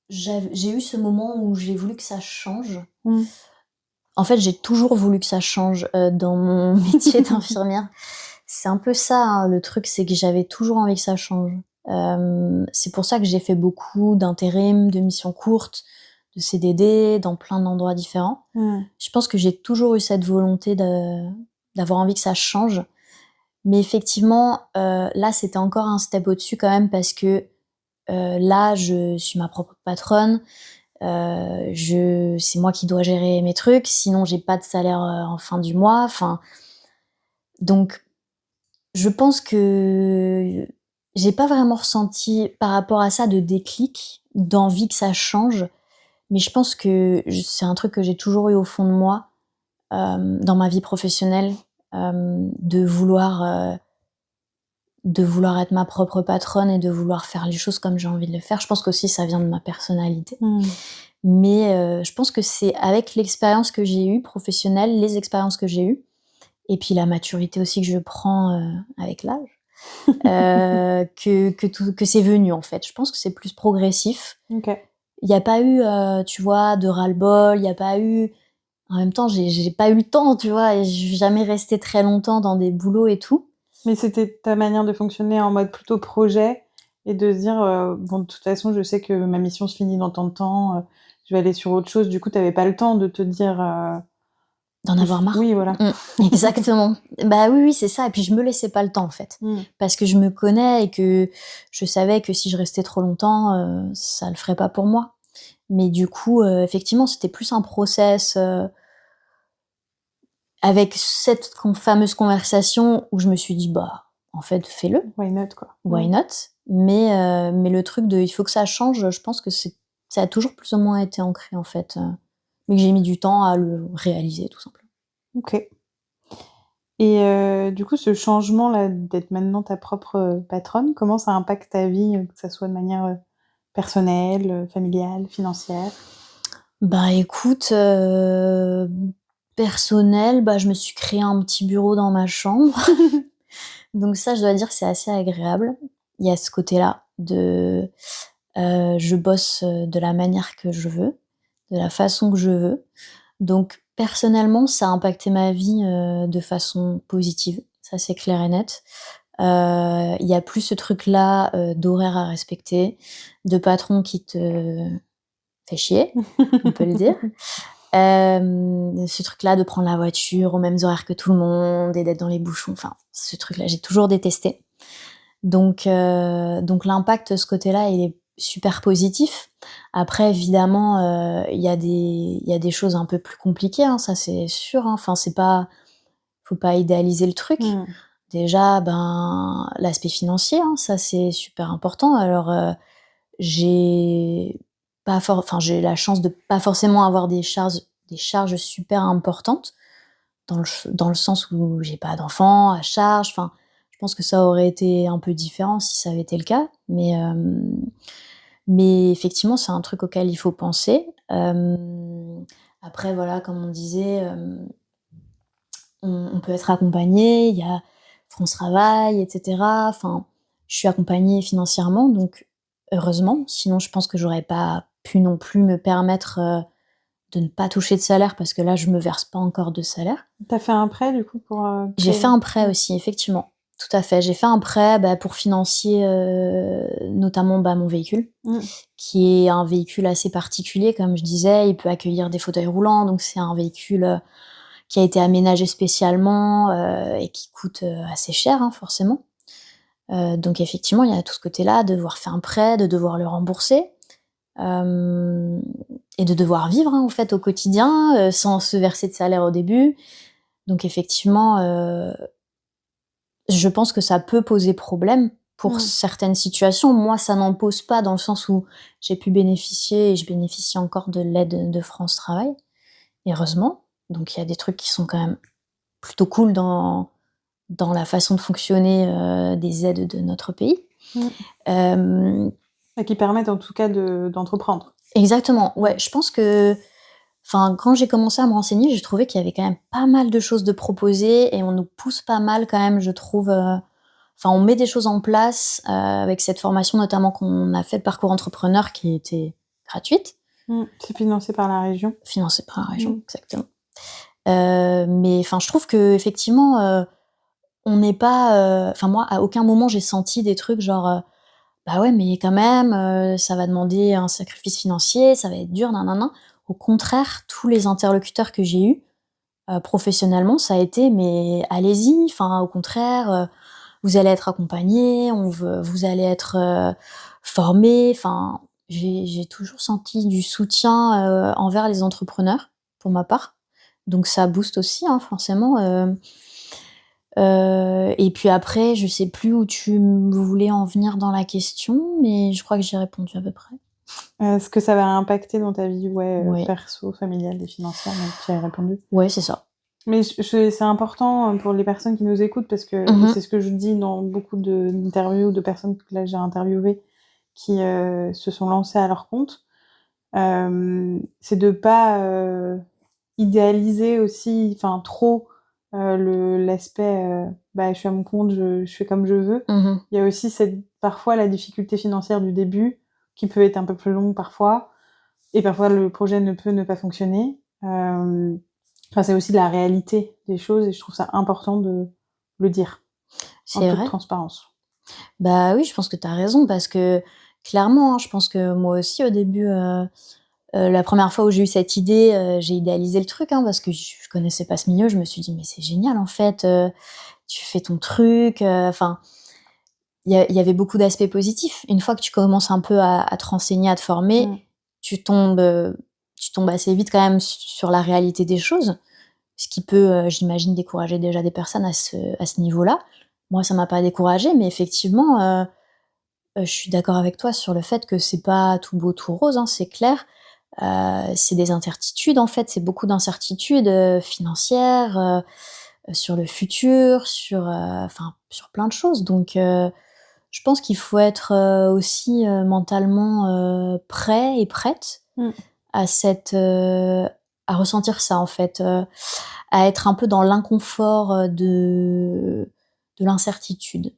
j'ai eu ce moment où j'ai voulu que ça change. En fait, j'ai toujours voulu que ça change dans mon métier d'infirmière. C'est un peu ça, hein, le truc, c'est que j'avais toujours envie que ça change. C'est pour ça que j'ai fait beaucoup d'intérim, de missions courtes, de CDD, dans plein d'endroits différents. Je pense que j'ai toujours eu cette volonté d'avoir envie que ça change. Mais effectivement, là, c'était encore un step au-dessus quand même parce que là, je suis ma propre patronne. C'est moi qui dois gérer mes trucs, sinon j'ai pas de salaire en fin du mois. Enfin, donc je pense que j'ai pas vraiment ressenti par rapport à ça de déclic, d'envie que ça change, mais je pense que c'est un truc que j'ai toujours eu au fond de moi dans ma vie professionnelle, de vouloir être ma propre patronne et de vouloir faire les choses comme j'ai envie de le faire. Je pense qu'aussi ça vient de ma personnalité. Mais je pense que c'est avec l'expérience que j'ai eue professionnelle, les expériences que j'ai eues, et puis la maturité aussi que je prends avec l'âge, que c'est venu en fait. Je pense que c'est plus progressif. OK. Il n'y a pas eu, tu vois, de ras-le-bol, il n'y a pas eu... En même temps, j'ai pas eu le temps, tu vois, et je suis jamais restée très longtemps dans des boulots et tout. Mais c'était ta manière de fonctionner en mode plutôt projet et de se dire bon, de toute façon, je sais que ma mission se finit dans tant de temps, je vais aller sur autre chose. Du coup, tu avais pas le temps de te dire D'en avoir marre. Oui, voilà. Exactement. Bah oui, c'est ça. Et puis je me laissais pas le temps en fait, parce que je me connais et que je savais que si je restais trop longtemps, ça le ferait pas pour moi. Mais du coup, effectivement, c'était plus un process avec cette fameuse conversation où je me suis dit bah en fait fais-le. Why not, quoi. Why not? Mais le truc de il faut que ça change, je pense que ça a toujours plus ou moins été ancré en fait, mais que j'ai mis du temps à le réaliser tout simplement. OK. Et du coup, ce changement-là, d'être maintenant ta propre patronne, comment ça impacte ta vie, que ça soit de manière personnelle, familiale, financière? Bah écoute, personnel, bah je me suis créé un petit bureau dans ma chambre. Donc ça, je dois dire que c'est assez agréable. Il y a ce côté-là de, je bosse de la manière que je veux, de la façon que je veux. Donc personnellement, ça a impacté ma vie de façon positive, ça c'est clair et net. Il y a plus ce truc-là d'horaire à respecter, de patron qui te fait chier, on peut le dire. Ce truc-là de prendre la voiture aux mêmes horaires que tout le monde et d'être dans les bouchons, enfin, ce truc-là, j'ai toujours détesté. Donc l'impact de ce côté-là, il est super positif. Après, évidemment, il y a des choses un peu plus compliquées, hein, ça c'est sûr, hein. Enfin, faut pas idéaliser le truc. Déjà, ben, l'aspect financier, hein, ça c'est super important. Alors, j'ai j'ai la chance de pas forcément avoir des charges super importantes, dans le sens où j'ai pas d'enfants à charge. Enfin, je pense que ça aurait été un peu différent si ça avait été le cas, mais effectivement, c'est un truc auquel il faut penser. Après voilà, comme on disait, on peut être accompagné, il y a France Travail et cetera. Enfin, je suis accompagnée financièrement, donc heureusement, sinon je pense que j'aurais pas pu non plus me permettre, de ne pas toucher de salaire parce que là, je me verse pas encore de salaire. Tu as fait un prêt du coup pour, J'ai créer? fait un prêt aussi, effectivement. Tout à fait. J'ai fait un prêt, pour financer, notamment, mon véhicule, Mmh. qui est un véhicule assez particulier, comme je disais. Il peut accueillir des fauteuils roulants, donc c'est un véhicule, qui a été aménagé spécialement, et qui coûte, assez cher, hein, forcément. Donc effectivement, il y a tout ce côté-là, de devoir faire un prêt, de devoir le rembourser, hem et de devoir vivre, hein, en fait, au quotidien, sans se verser de salaire au début. Donc effectivement, je pense que ça peut poser problème pour Mmh. certaines situations. Moi, ça n'en pose pas dans le sens où j'ai pu bénéficier et je bénéficie encore de l'aide de France Travail, et heureusement. Donc il y a des trucs qui sont quand même plutôt cool dans la façon de fonctionner, des aides de notre pays. Mmh. Hem Et qui permettent en tout cas d'entreprendre. Exactement, ouais, Mmh. je pense que quand j'ai commencé à me renseigner, j'ai trouvé qu'il y avait quand même pas mal de choses de proposées et on nous pousse pas mal quand même, je trouve, on met des choses en place, avec cette formation notamment qu'on a fait, de parcours entrepreneur, qui était gratuite, Mmh. C'est financé par la région. financée par la région, Mmh. exactement. Mais je trouve qu'effectivement, on n'est pas, moi, à aucun moment j'ai senti des trucs genre, bah ouais, mais quand même, ça va demander un sacrifice financier, ça va être dur, nin nin nin. Au contraire, tous les interlocuteurs que j'ai eus, professionnellement, ça a été: «Mais allez-y, au contraire, vous allez être accompagnés, vous allez être, formés». J'ai toujours senti du soutien, envers les entrepreneurs, pour ma part. Donc ça booste aussi, hein, forcément, et puis après, je sais plus où tu voulais en venir dans la question, mais je crois que j'ai répondu à peu près. Ce que ça va impacter dans ta vie, ouais, Ouais, perso, familiale et financière, donc tu y as répondu. ouais, c'est ça. Mais c'est important, pour les personnes qui nous écoutent parce que Mmh et mh. c'est ce que je dis dans beaucoup d'interviews de personnes que là j'ai interviewées qui, se sont lancées à leur compte. C'est de pas, idéaliser aussi, trop, l'aspect, je suis à mon compte, je fais comme je veux. Mmh. Il y a aussi parfois la difficulté financière du début qui peut être un peu plus longue parfois et parfois le projet ne peut ne pas fonctionner. C'est aussi la réalité des choses et je trouve ça important de le dire en C'est toute vrai. transparence. Bah oui, je pense que tu as raison parce que clairement, hein, je pense que moi aussi au début, la première fois où j'ai eu cette idée, j'ai idéalisé le truc, hein, parce que je connaissais pas ce milieu. Je me suis dit: «Mais c'est génial en fait, tu fais ton truc», il y avait beaucoup d'aspects positifs. Une fois que tu commences un peu à te renseigner, à te former, Mmh. tu tombes, heu, tu tombes assez vite quand même sur la réalité des choses, ce qui peut, j'imagine, décourager déjà des personnes à ce niveau-là. Moi, ça m'a pas découragée, mais effectivement, je suis d'accord avec toi sur le fait que c'est pas tout beau, tout rose, hein, c'est clair. C'est des incertitudes, en fait, c'est beaucoup d'incertitudes, financières, sur le futur, sur plein de choses. Donc je pense qu'il faut être, aussi, mentalement, prêt et prête Mmh. à à ressentir ça, en fait, à être un peu dans l'inconfort, de l'incertitude.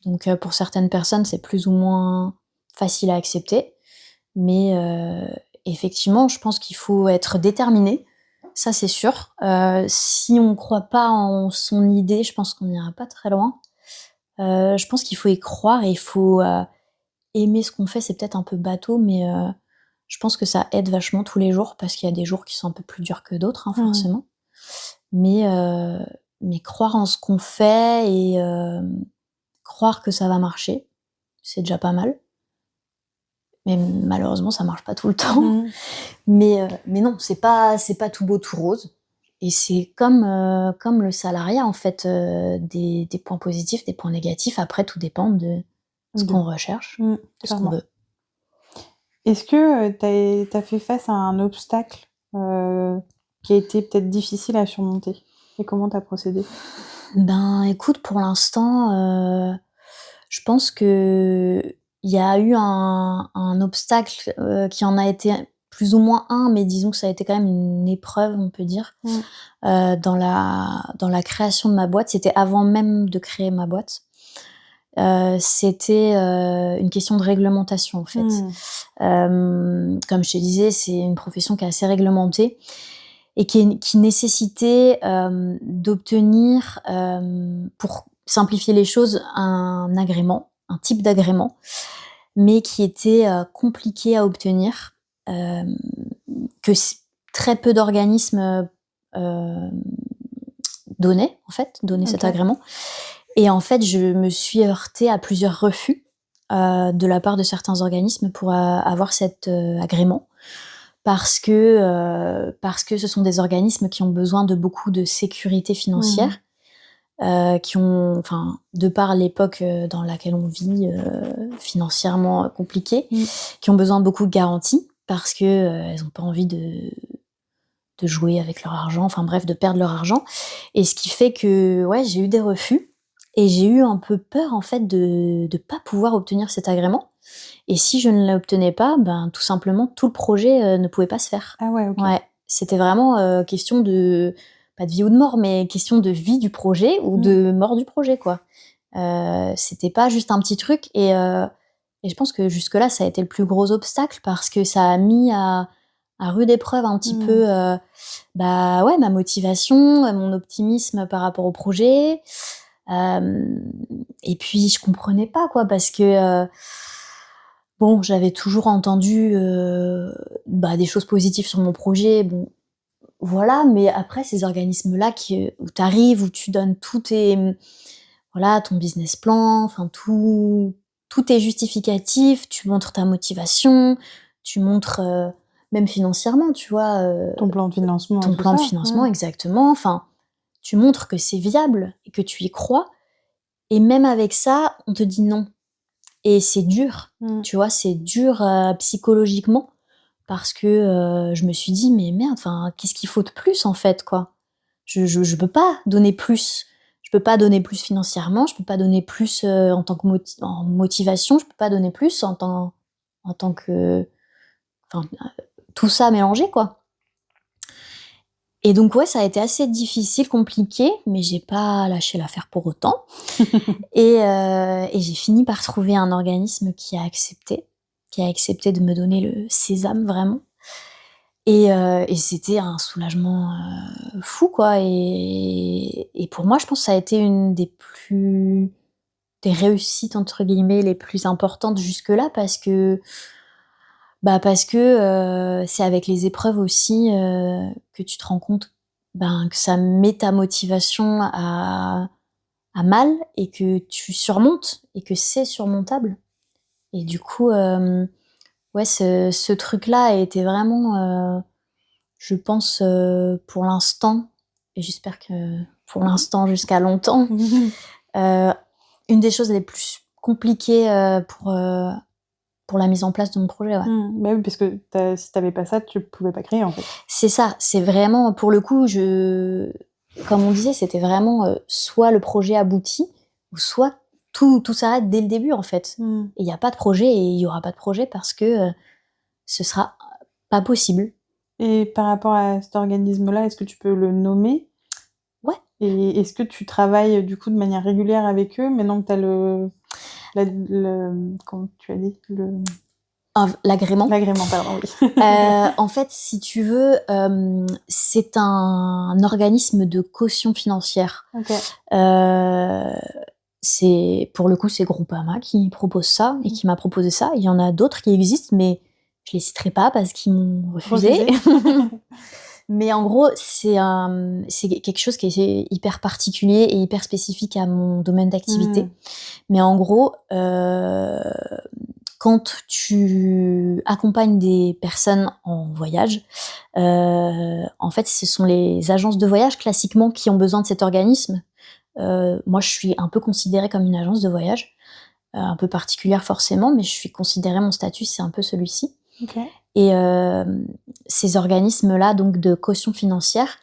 Donc pour certaines personnes, c'est plus ou moins facile à accepter, mais effectivement, je pense qu'il faut être déterminé, ça c'est sûr. Si on croit pas en son idée, je pense qu'on n'ira pas très loin. Je pense qu'il faut y croire et il faut, aimer ce qu'on fait. C'est peut-être un peu bateau, mais je pense que ça aide vachement tous les jours parce qu'il y a des jours qui sont un peu plus durs que d'autres, hein, Mmh. forcément. Mais croire en ce qu'on fait et croire que ça va marcher, c'est déjà pas mal. Mais malheureusement, ça marche pas tout le temps. Mmh. Mais non, c'est pas tout beau, tout rose, et c'est comme le salariat, en fait, des points positifs, des points négatifs. Après, tout dépend de ce De qu'on recherche, Mmh, de ce qu'on clairement. veut. Est-ce que, tu as fait face à un obstacle, qui a été peut-être difficile à surmonter? Et comment tu as procédé? Ben, écoute, pour l'instant, je pense qu'il y a eu un obstacle, qui en a été plus ou moins un, mais disons que ça a été quand même une épreuve, on peut dire, Mmh. dans la création de ma boîte. C'était avant même de créer ma boîte. c'était une question de réglementation, en fait. Comme je te disais, c'est une profession qui est assez réglementée et qui nécessitait d'obtenir, pour simplifier les choses, un agrément, un type d'agrément, mais qui était compliqué à obtenir, que très peu d'organismes donnaient cet agrément. Et en fait, je me suis heurtée à plusieurs refus de la part de certains organismes pour avoir cet agrément. Parce que ce sont des organismes qui ont besoin de beaucoup de sécurité financière, qui ont, enfin, de par l'époque dans laquelle on vit, financièrement compliquée, qui ont besoin de beaucoup de garanties parce que elles n'ont pas envie de jouer avec leur argent, enfin bref, de perdre leur argent. Et ce qui fait que ouais, j'ai eu des refus et j'ai eu un peu peur en fait de pas pouvoir obtenir cet agrément. Et si je ne l'obtenais pas, ben tout simplement tout le projet ne pouvait pas se faire. Ah ouais, OK. Ouais, c'était vraiment question de pas de vie ou de mort, mais question de vie du projet ou de mort du projet, quoi. C'était pas juste un petit truc et je pense que jusque-là, ça a été le plus gros obstacle parce que ça a mis à rude épreuve un petit peu bah ouais, ma motivation, mon optimisme par rapport au projet. Et puis je comprenais pas, quoi, parce que bon, j'avais toujours entendu bah, des choses positives sur mon projet, bon, voilà, mais après ces organismes-là où t'arrives, où tu donnes voilà, ton business plan, enfin tout est justificatif, tu montres ta motivation, tu montres même financièrement, tu vois. Ton plan de financement, Ton tout plan de ça, financement, exactement. Enfin, tu montres que c'est viable et que tu y crois. Et même avec ça, on te dit non. Et c'est dur, tu vois, c'est dur psychologiquement parce que je me suis dit, mais merde, enfin, qu'est-ce qu'il faut de plus en fait, quoi. Je peux pas donner plus. Je peux pas donner plus financièrement, je peux pas donner plus en tant que en motivation, je peux pas donner plus en tant que. Enfin, tout ça mélangé, quoi. Et donc ouais, ça a été assez difficile, compliqué, mais j'ai pas lâché l'affaire pour autant. Et j'ai fini par trouver un organisme qui a accepté de me donner le sésame, vraiment. Et c'était un soulagement fou, quoi. Et pour moi, je pense que ça a été une des réussites entre guillemets les plus importantes jusque-là parce que c'est avec les épreuves aussi que tu te rends compte que ça met ta motivation à mal et que tu surmontes et que c'est surmontable. Et du coup, ouais, ce truc-là a été vraiment, je pense, pour l'instant, et j'espère que pour l'instant jusqu'à longtemps, une des choses les plus compliquées pour la mise en place de mon projet, ouais. Bah oui, parce que si t'avais pas ça, tu pouvais pas créer, en fait. C'est ça, c'est vraiment, pour le coup, comme on disait, c'était vraiment soit le projet aboutit, ou soit tout s'arrête dès le début, en fait. Et il n'y a pas de projet et il n'y aura pas de projet parce que ce sera pas possible. Et par rapport à cet organisme-là, est-ce que tu peux le nommer? Ouais. Et est-ce que tu travailles du coup de manière régulière avec eux maintenant que tu as comment tu as dit L'agrément. L'agrément, pardon, oui. En fait, si tu veux, c'est un organisme de caution financière. OK. Pour le coup, c'est Groupama qui propose ça et qui m'a proposé ça. Il y en a d'autres qui existent, mais je les citerai pas parce qu'ils m'ont refusé. Mais en gros, c'est quelque chose qui est hyper particulier et hyper spécifique à mon domaine d'activité. Mais en gros, quand tu accompagnes des personnes en voyage, en fait, ce sont les agences de voyage classiquement qui ont besoin de cet organisme. Moi, je suis un peu considérée comme une agence de voyage, un peu particulière forcément, mais je suis considérée, mon statut, c'est un peu celui-ci. Okay. Et ces organismes-là, donc de caution financière,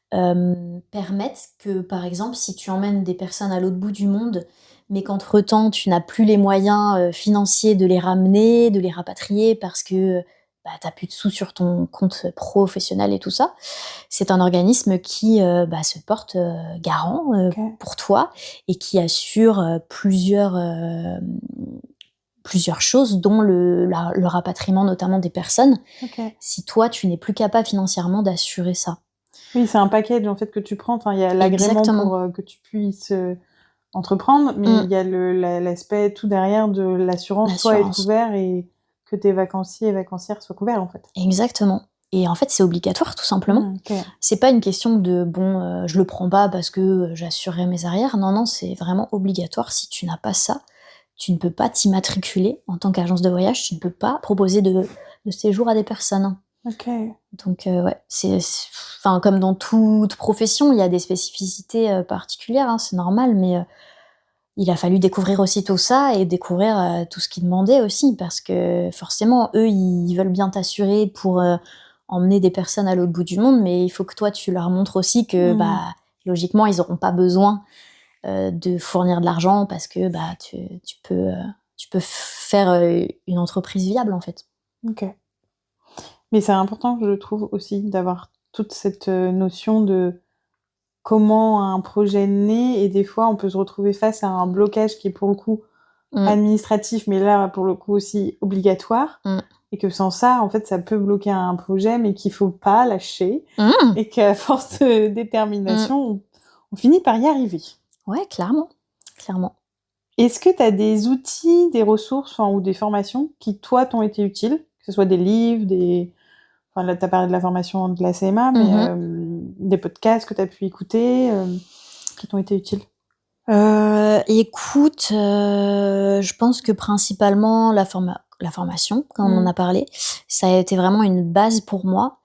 permettent que, par exemple, si tu emmènes des personnes à l'autre bout du monde, mais qu'entre-temps, tu n'as plus les moyens financiers de les ramener, de les rapatrier, parce que t'as plus de sous sur ton compte professionnel et tout ça. C'est un organisme qui se porte garant pour toi et qui assure plusieurs choses, dont le rapatriement notamment des personnes, si toi, tu n'es plus capable financièrement d'assurer ça. Oui, c'est un package en fait que tu prends. Enfin, il y a l'agrément pour que tu puisses entreprendre, mais il y a l'aspect tout derrière de l'assurance, toi être couvert et que tes vacanciers et vacancières soient couverts en fait. Exactement. Et en fait, c'est obligatoire tout simplement. C'est pas une question de je le prends pas parce que j'assurerai mes arrières. Non, c'est vraiment obligatoire. Si tu n'as pas ça, tu ne peux pas t'immatriculer en tant qu'agence de voyage, tu ne peux pas proposer de séjour à des personnes. Donc enfin, comme dans toute profession, il y a des spécificités particulières, c'est normal, mais il a fallu découvrir aussi tout ça et découvrir tout ce qu'ils demandaient aussi, parce que forcément, eux, ils veulent bien t'assurer pour emmener des personnes à l'autre bout du monde, mais il faut que toi, tu leur montres aussi que logiquement, ils n'auront pas besoin de fournir de l'argent parce que tu peux faire une entreprise viable en fait. Mais c'est important, je trouve aussi, d'avoir toute cette notion de comment un projet naît, et des fois on peut se retrouver face à un blocage qui est pour le coup administratif, mais là pour le coup aussi obligatoire, et que sans ça en fait ça peut bloquer un projet, mais qu'il faut pas lâcher, et qu'à force de détermination on finit par y arriver. Ouais, clairement. Est-ce que tu as des outils, des ressources ou des formations qui toi t'ont été utiles, que ce soit des livres, enfin là t'as parlé de la formation de la CMA, mais des podcasts que t'as pu écouter qui t'ont été utiles? Écoute, je pense que principalement la formation, comme on en a parlé, ça a été vraiment une base pour moi.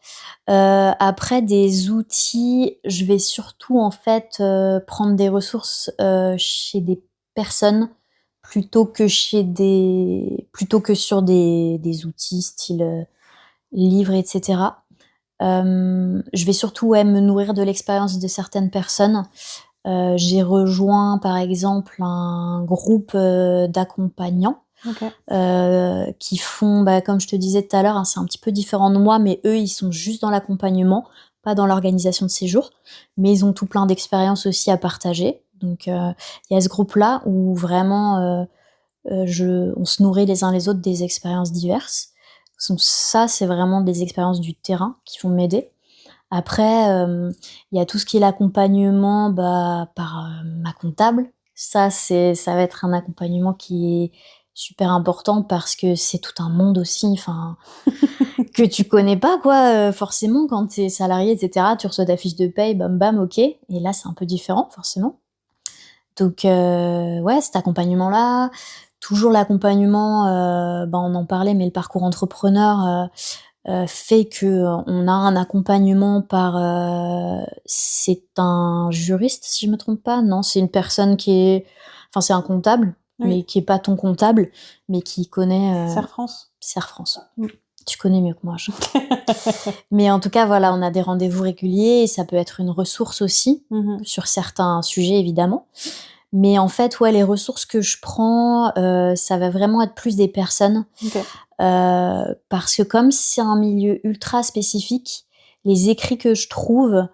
Après des outils, je vais surtout en fait prendre des ressources chez des personnes plutôt que sur des outils style livres, etc. Je vais surtout me nourrir de l'expérience de certaines personnes. J'ai rejoint par exemple un groupe d'accompagnants qui font, comme je te disais tout à l'heure, c'est un petit peu différent de moi, mais eux ils sont juste dans l'accompagnement, pas dans l'organisation de séjour, mais ils ont tout plein d'expériences aussi à partager. Donc il y a ce groupe-là où vraiment on se nourrit les uns les autres des expériences diverses. Donc ça, c'est vraiment des expériences du terrain qui vont m'aider. Après, il y a tout ce qui est l'accompagnement par ma comptable. Ça va être un accompagnement qui est super important parce que c'est tout un monde aussi, enfin, que tu connais pas, quoi. Forcément, quand t'es salarié, etc., tu reçois ta fiche de paye, bam bam, ok. Et là, c'est un peu différent, forcément. Donc, cet accompagnement-là. Toujours l'accompagnement, on en parlait, mais le parcours entrepreneur fait que on a un accompagnement c'est un juriste, si je me trompe pas. Non, c'est une personne c'est un comptable, mais qui est pas ton comptable, mais qui connaît Serre France. Tu connais mieux que moi. Mais en tout cas, voilà, on a des rendez-vous réguliers et ça peut être une ressource aussi sur certains sujets, évidemment. Mais en fait, les ressources que je prends, ça va vraiment être plus des personnes. Parce que comme c'est un milieu ultra spécifique, les écrits que je trouve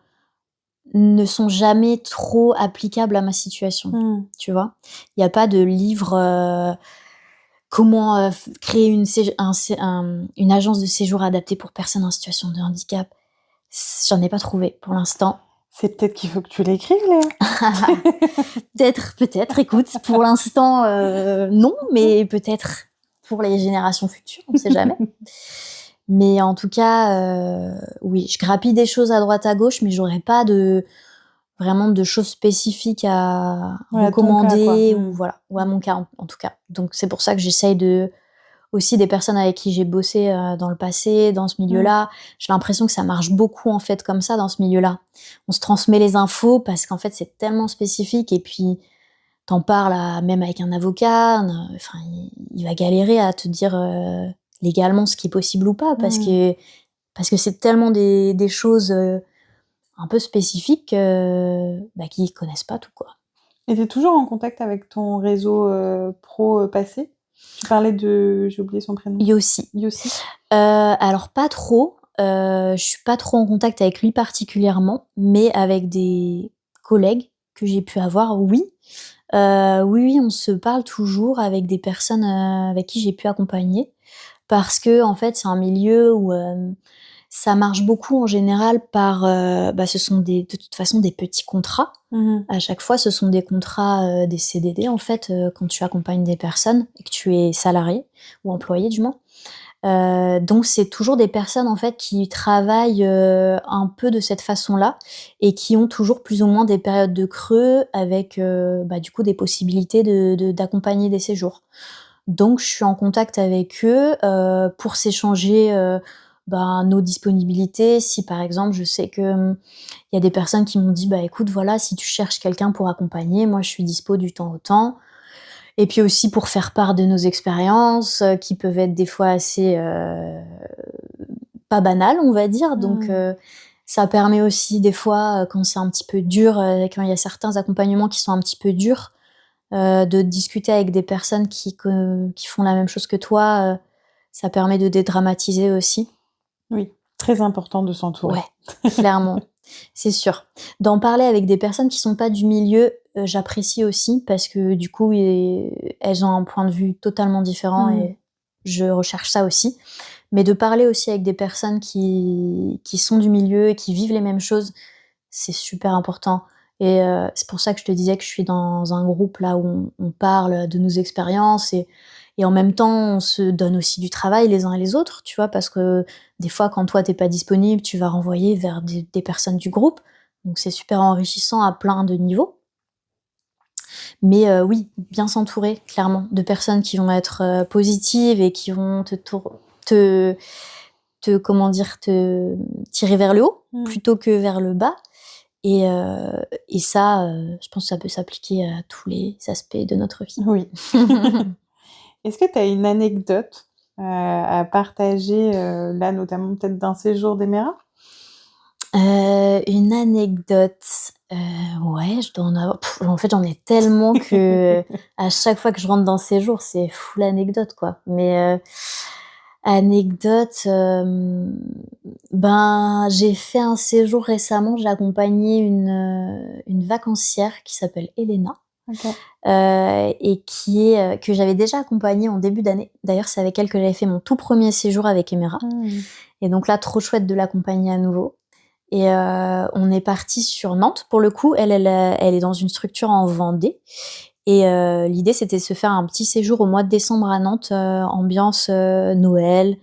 ne sont jamais trop applicables à ma situation. Tu vois ? Il n'y a pas de livre comment créer une agence de séjour adaptée pour personnes en situation de handicap. J'en ai pas trouvé pour l'instant. C'est peut-être qu'il faut que tu l'écrives, Léa. Peut-être, écoute, pour l'instant, non, mais peut-être pour les générations futures, on ne sait jamais. Mais en tout cas, oui, je grappille des choses à droite à gauche, mais j'aurais pas vraiment de choses spécifiques à recommander, ou à mon cas en tout cas. Donc c'est pour ça que j'essaye aussi des personnes avec qui j'ai bossé dans le passé, dans ce milieu-là. J'ai l'impression que ça marche beaucoup en fait comme ça dans ce milieu-là. On se transmet les infos parce qu'en fait c'est tellement spécifique, et puis t'en parles même avec un avocat, enfin il va galérer à te dire légalement ce qui est possible ou pas, parce que c'est tellement des choses un peu spécifiques qu'ils connaissent pas tout, quoi. Et t'es toujours en contact avec ton réseau pro passé ? Tu parlais de... J'ai oublié son prénom. Yossi. Yossi. Alors pas trop, je suis pas trop en contact avec lui particulièrement, mais avec des collègues que j'ai pu avoir, oui. Oui, oui, on se parle toujours avec des personnes, avec qui j'ai pu accompagner parce qu'en fait, c'est un milieu où, ça marche beaucoup en général par, ce sont de toute façon des petits contrats. À chaque fois, ce sont des contrats, des CDD en fait, quand tu accompagnes des personnes et que tu es salarié ou employé du moins. Donc c'est toujours des personnes en fait qui travaillent, un peu de cette façon-là et qui ont toujours plus ou moins des périodes de creux avec, du coup des possibilités d'accompagner des séjours. Donc je suis en contact avec eux, pour s'échanger, nos disponibilités. Si par exemple je sais que, il y a des personnes qui m'ont dit: «Bah écoute voilà, si tu cherches quelqu'un pour accompagner, moi je suis dispo du temps au temps». Et puis aussi pour faire part de nos expériences, qui peuvent être des fois assez, pas banales, on va dire. Donc ça permet aussi des fois, quand c'est un petit peu dur, quand il y a certains accompagnements qui sont un petit peu durs, de discuter avec des personnes qui font la même chose que toi, ça permet de dédramatiser aussi. Oui, très important de s'entourer. Ouais, clairement, c'est sûr. D'en parler avec des personnes qui sont pas du milieu, j'apprécie aussi parce que du coup, elles ont un point de vue totalement différent et je recherche ça aussi. Mais de parler aussi avec des personnes qui sont du milieu et qui vivent les mêmes choses, c'est super important et c'est pour ça que je te disais que je suis dans un groupe là où on parle de nos expériences et en même temps, on se donne aussi du travail les uns et les autres, tu vois? Parce que des fois, quand toi, tu pas disponible, tu vas renvoyer vers des personnes du groupe, donc c'est super enrichissant à plein de niveaux. Mais oui, bien s'entourer clairement de personnes qui vont être, positives et qui vont te comment dire? Te tirer vers le haut plutôt que vers le bas et ça, je pense que ça peut s'appliquer à tous les aspects de notre vie. Oui. Est-ce que tu as une anecdote, à partager, là, notamment peut-être d'un séjour d'Émérat? Une anecdote, ouais, je dois en avoir en fait, j'en ai tellement que à chaque fois que je rentre dans ce séjour, c'est full anecdote, quoi. Mais, anecdote, j'ai fait un séjour récemment, j'ai accompagné une vacancière qui s'appelle Elena, OK. et que j'avais déjà accompagnée en début d'année. D'ailleurs, c'est avec elle que j'avais fait mon tout premier séjour avec Emera et donc là, trop chouette de l'accompagner à nouveau. Et on est partis sur Nantes pour le coup. Elle est dans une structure en Vendée et l'idée c'était de se faire un petit séjour au mois de décembre à Nantes, ambiance, Noël,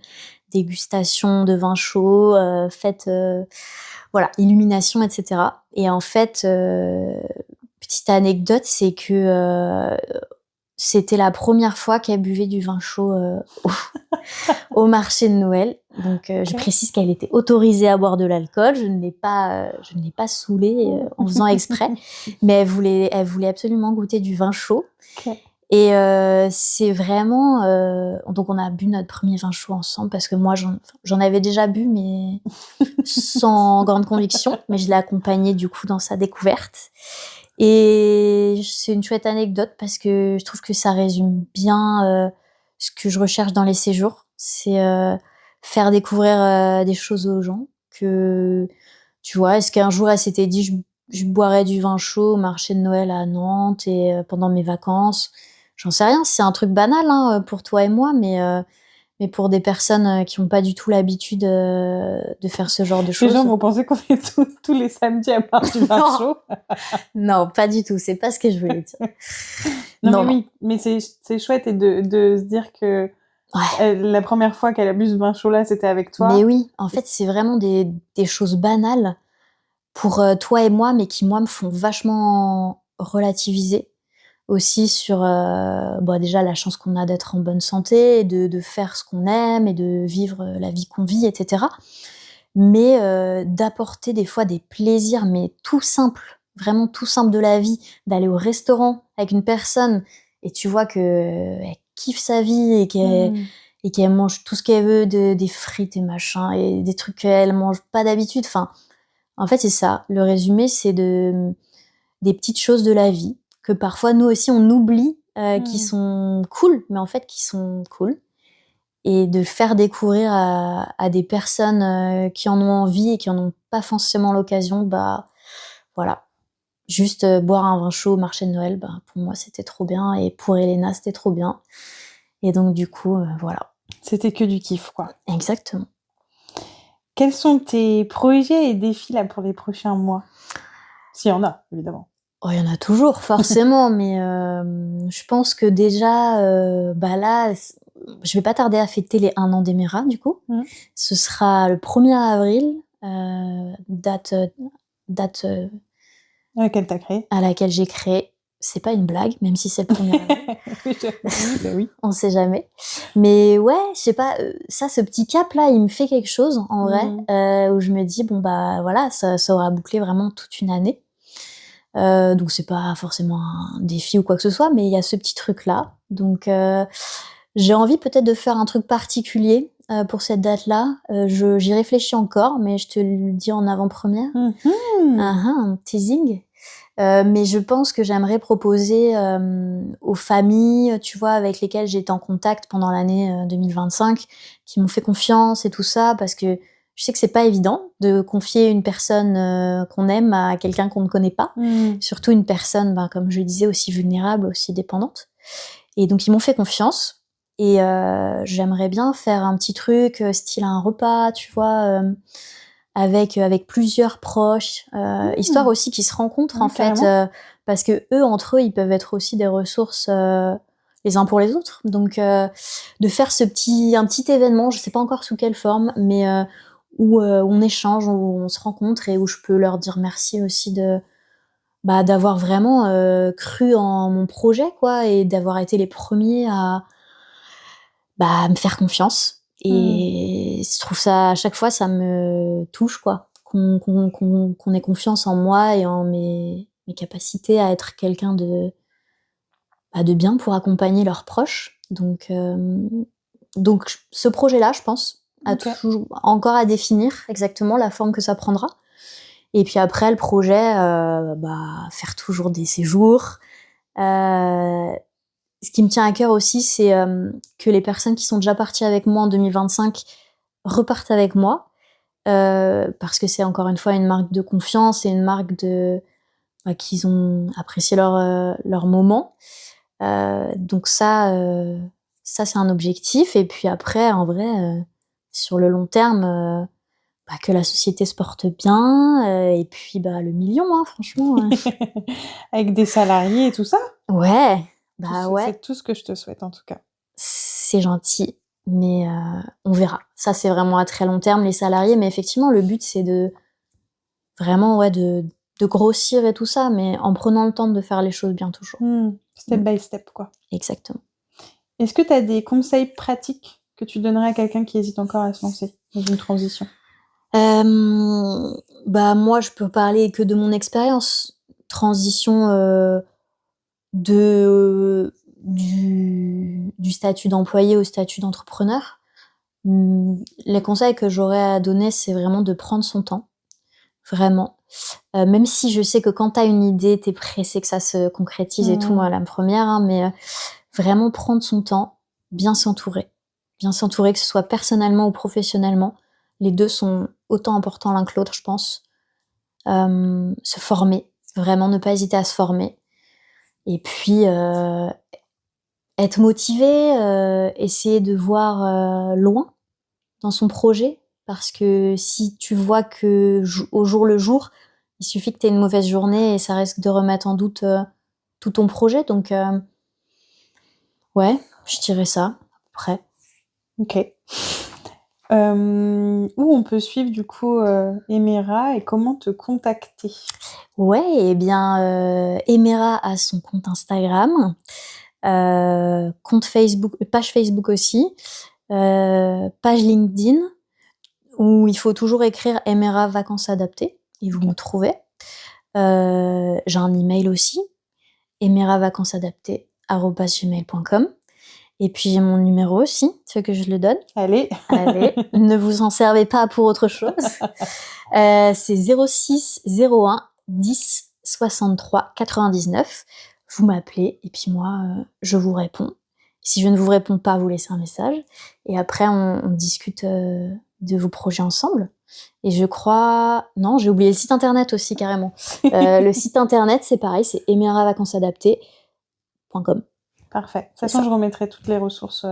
dégustation de vin chaud, fête, voilà, illumination et cetera et en fait, petite anecdote, c'est que, c'était la première fois qu'elle buvait du vin chaud, au marché de Noël. Donc, je précise qu'elle était autorisée à boire de l'alcool. Je ne l'ai pas saoulée, en faisant exprès, mais elle voulait absolument goûter du vin chaud. OK. Et c'est vraiment, donc on a bu notre premier vin chaud ensemble parce que moi j'en avais déjà bu, mais sans grande conviction, mais je l'ai accompagnée du coup dans sa découverte. Et c'est une chouette anecdote parce que je trouve que ça résume bien, ce que je recherche dans les séjours. C'est, faire découvrir, des choses aux gens que tu vois? Est-ce qu'un jour elle s'était dit: «Je boirais du vin chaud au marché de Noël à Nantes et pendant mes vacances». J'en sais rien, c'est un truc banal, hein, pour toi et moi, mais pour des personnes, qui ont pas du tout l'habitude, de faire ce genre de Les gens choses. vont penser qu'on est tous les samedis à boire du vin Non. chaud. Non, pas du tout, c'est pas ce que je voulais dire. Non, mais Non, non. oui, mais c'est chouette et de se dire que, Ouais, la première fois qu'elle a bu ce vin chaud-là, c'était avec mais toi. oui, en fait, c'est vraiment des choses banales pour, toi et moi, mais qui, moi, me font vachement relativiser aussi sur, déjà la chance qu'on a d'être en bonne santé, de faire ce qu'on aime et de vivre, la vie qu'on vit et cetera. Mais, d'apporter des fois des plaisirs, mais tout simples, vraiment tout simples de la vie, d'aller au restaurant avec une personne et tu vois qu'elle kiffe sa vie et qu'elle mange tout ce qu'elle veut, des frites et machin et des trucs qu'elle mange pas d'habitude. Enfin, en fait, c'est ça. Le résumé, c'est des petites choses de la vie que parfois nous aussi on oublie, qui sont cool, mais en fait qui sont cool. Et de le faire découvrir à des personnes qui en ont envie et qui en ont pas forcément l'occasion, bah voilà. Juste boire un vin chaud au marché de Noël, bah, pour moi c'était trop bien. Et pour Elena, c'était trop bien. Et donc du coup, voilà. C'était que du kiff, quoi. Exactement. Quels sont tes projets et défis là pour les prochains mois? S'il y en a, évidemment. Oh, il y en a toujours, forcément, mais je pense que déjà, bah là, je vais pas tarder à fêter les 1 an d'Emera, du coup. Ce sera le 1er avril, date À laquelle t'as créé. à laquelle j'ai créé. C'est pas une blague, même si c'est le 1er avril. Oui, bah oui. On sait jamais. Mais ouais, je sais pas, ça, ce petit cap-là, il me fait quelque chose, en vrai, où je me dis, bon, bah voilà, ça aura bouclé vraiment toute une année. Donc c'est pas forcément un défi ou quoi que ce soit, mais il y a ce petit truc-là. Donc j'ai envie peut-être de faire un truc particulier pour cette date-là. J'y réfléchis encore, mais je te le dis en avant-première. Un teasing. Mais je pense que j'aimerais proposer aux familles, tu vois, avec lesquelles j'étais en contact pendant l'année 2025, qui m'ont fait confiance et tout ça, parce que je sais que c'est pas évident de confier une personne qu'on aime à quelqu'un qu'on ne connaît pas, surtout une personne, ben, comme je le disais, aussi vulnérable, aussi dépendante. Et donc ils m'ont fait confiance, et j'aimerais bien faire un petit truc style un repas, tu vois, avec plusieurs proches, histoire aussi qu'ils se rencontrent en fait, parce que eux entre eux ils peuvent être aussi des ressources les uns pour les autres. Donc de faire un petit événement, je sais pas encore sous quelle forme, mais où on échange, où on se rencontre et où je peux leur dire merci aussi d'avoir vraiment cru en mon projet, quoi, et d'avoir été les premiers à me faire confiance. Et je trouve ça, à chaque fois, ça me touche, quoi. Qu'on ait confiance en moi et en mes capacités à être quelqu'un de bien pour accompagner leurs proches. Donc ce projet-là, je pense, a toujours encore à définir exactement la forme que ça prendra. Et puis après, le projet, faire toujours des séjours. Ce qui me tient à cœur aussi, c'est que les personnes qui sont déjà parties avec moi en 2025 repartent avec moi, parce que c'est encore une fois une marque de confiance et une marque qu'ils ont apprécié leur moment. Donc ça c'est un objectif. Et puis après, en vrai, sur le long terme, que la société se porte bien, et puis le million, hein, franchement. Avec des salariés et tout ça? Ouais. Ouais. C'est tout ce que je te souhaite, en tout cas. C'est gentil, mais on verra. Ça, c'est vraiment à très long terme, les salariés. Mais effectivement, le but, c'est de vraiment de grossir et tout ça, mais en prenant le temps de faire les choses bien toujours. Step by step, quoi. Exactement. Est-ce que tu as des conseils pratiques que tu donnerais à quelqu'un qui hésite encore à se lancer dans une transition? Moi, je peux parler que de mon expérience. Transition du statut d'employé au statut d'entrepreneur. Les conseils que j'aurais à donner, c'est vraiment de prendre son temps. Vraiment. Même si je sais que quand t'as une idée, t'es pressé que ça se concrétise et tout, moi, la première, hein, mais vraiment prendre son temps, bien s'entourer. Bien s'entourer, que ce soit personnellement ou professionnellement. Les deux sont autant importants l'un que l'autre, je pense. Se former. Vraiment, ne pas hésiter à se former. Et puis, être motivé, essayer de voir loin dans son projet, parce que si tu vois que au jour le jour, il suffit que tu aies une mauvaise journée et ça risque de remettre en doute tout ton projet. Donc ouais, je dirais ça après. Ok. Où on peut suivre du coup Emera et comment te contacter? Ouais, et bien Emera a son compte Instagram, compte Facebook, page Facebook aussi, page LinkedIn, où il faut toujours écrire Emera Vacances Adaptées et vous me trouvez. J'ai un email aussi, emeravacancesadaptées@gmail.com. Et puis j'ai mon numéro aussi, tu veux que je le donne? Allez, ne vous en servez pas pour autre chose. C'est 06 01 10 63 99. vous m'appelez et puis moi, je vous réponds. Si je ne vous réponds pas, vous laissez un message et après on discute, de vos projets ensemble et je crois non, j'ai oublié le site internet aussi carrément. Le site internet, c'est pareil, c'est emeravacancesadaptées.com. Parfait. De toute façon, je remettrai toutes les ressources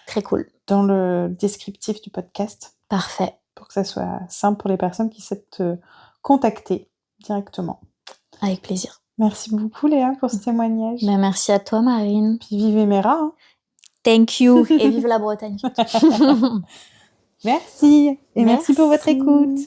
Très cool. dans le descriptif du podcast. Parfait. Pour que ça soit simple pour les personnes qui souhaitent te contacter directement. Avec plaisir. Merci beaucoup Léa pour ce témoignage. Ben, merci à toi Marine. Puis vive Emera. Hein. Thank you et vive la Bretagne. Merci et merci pour votre écoute.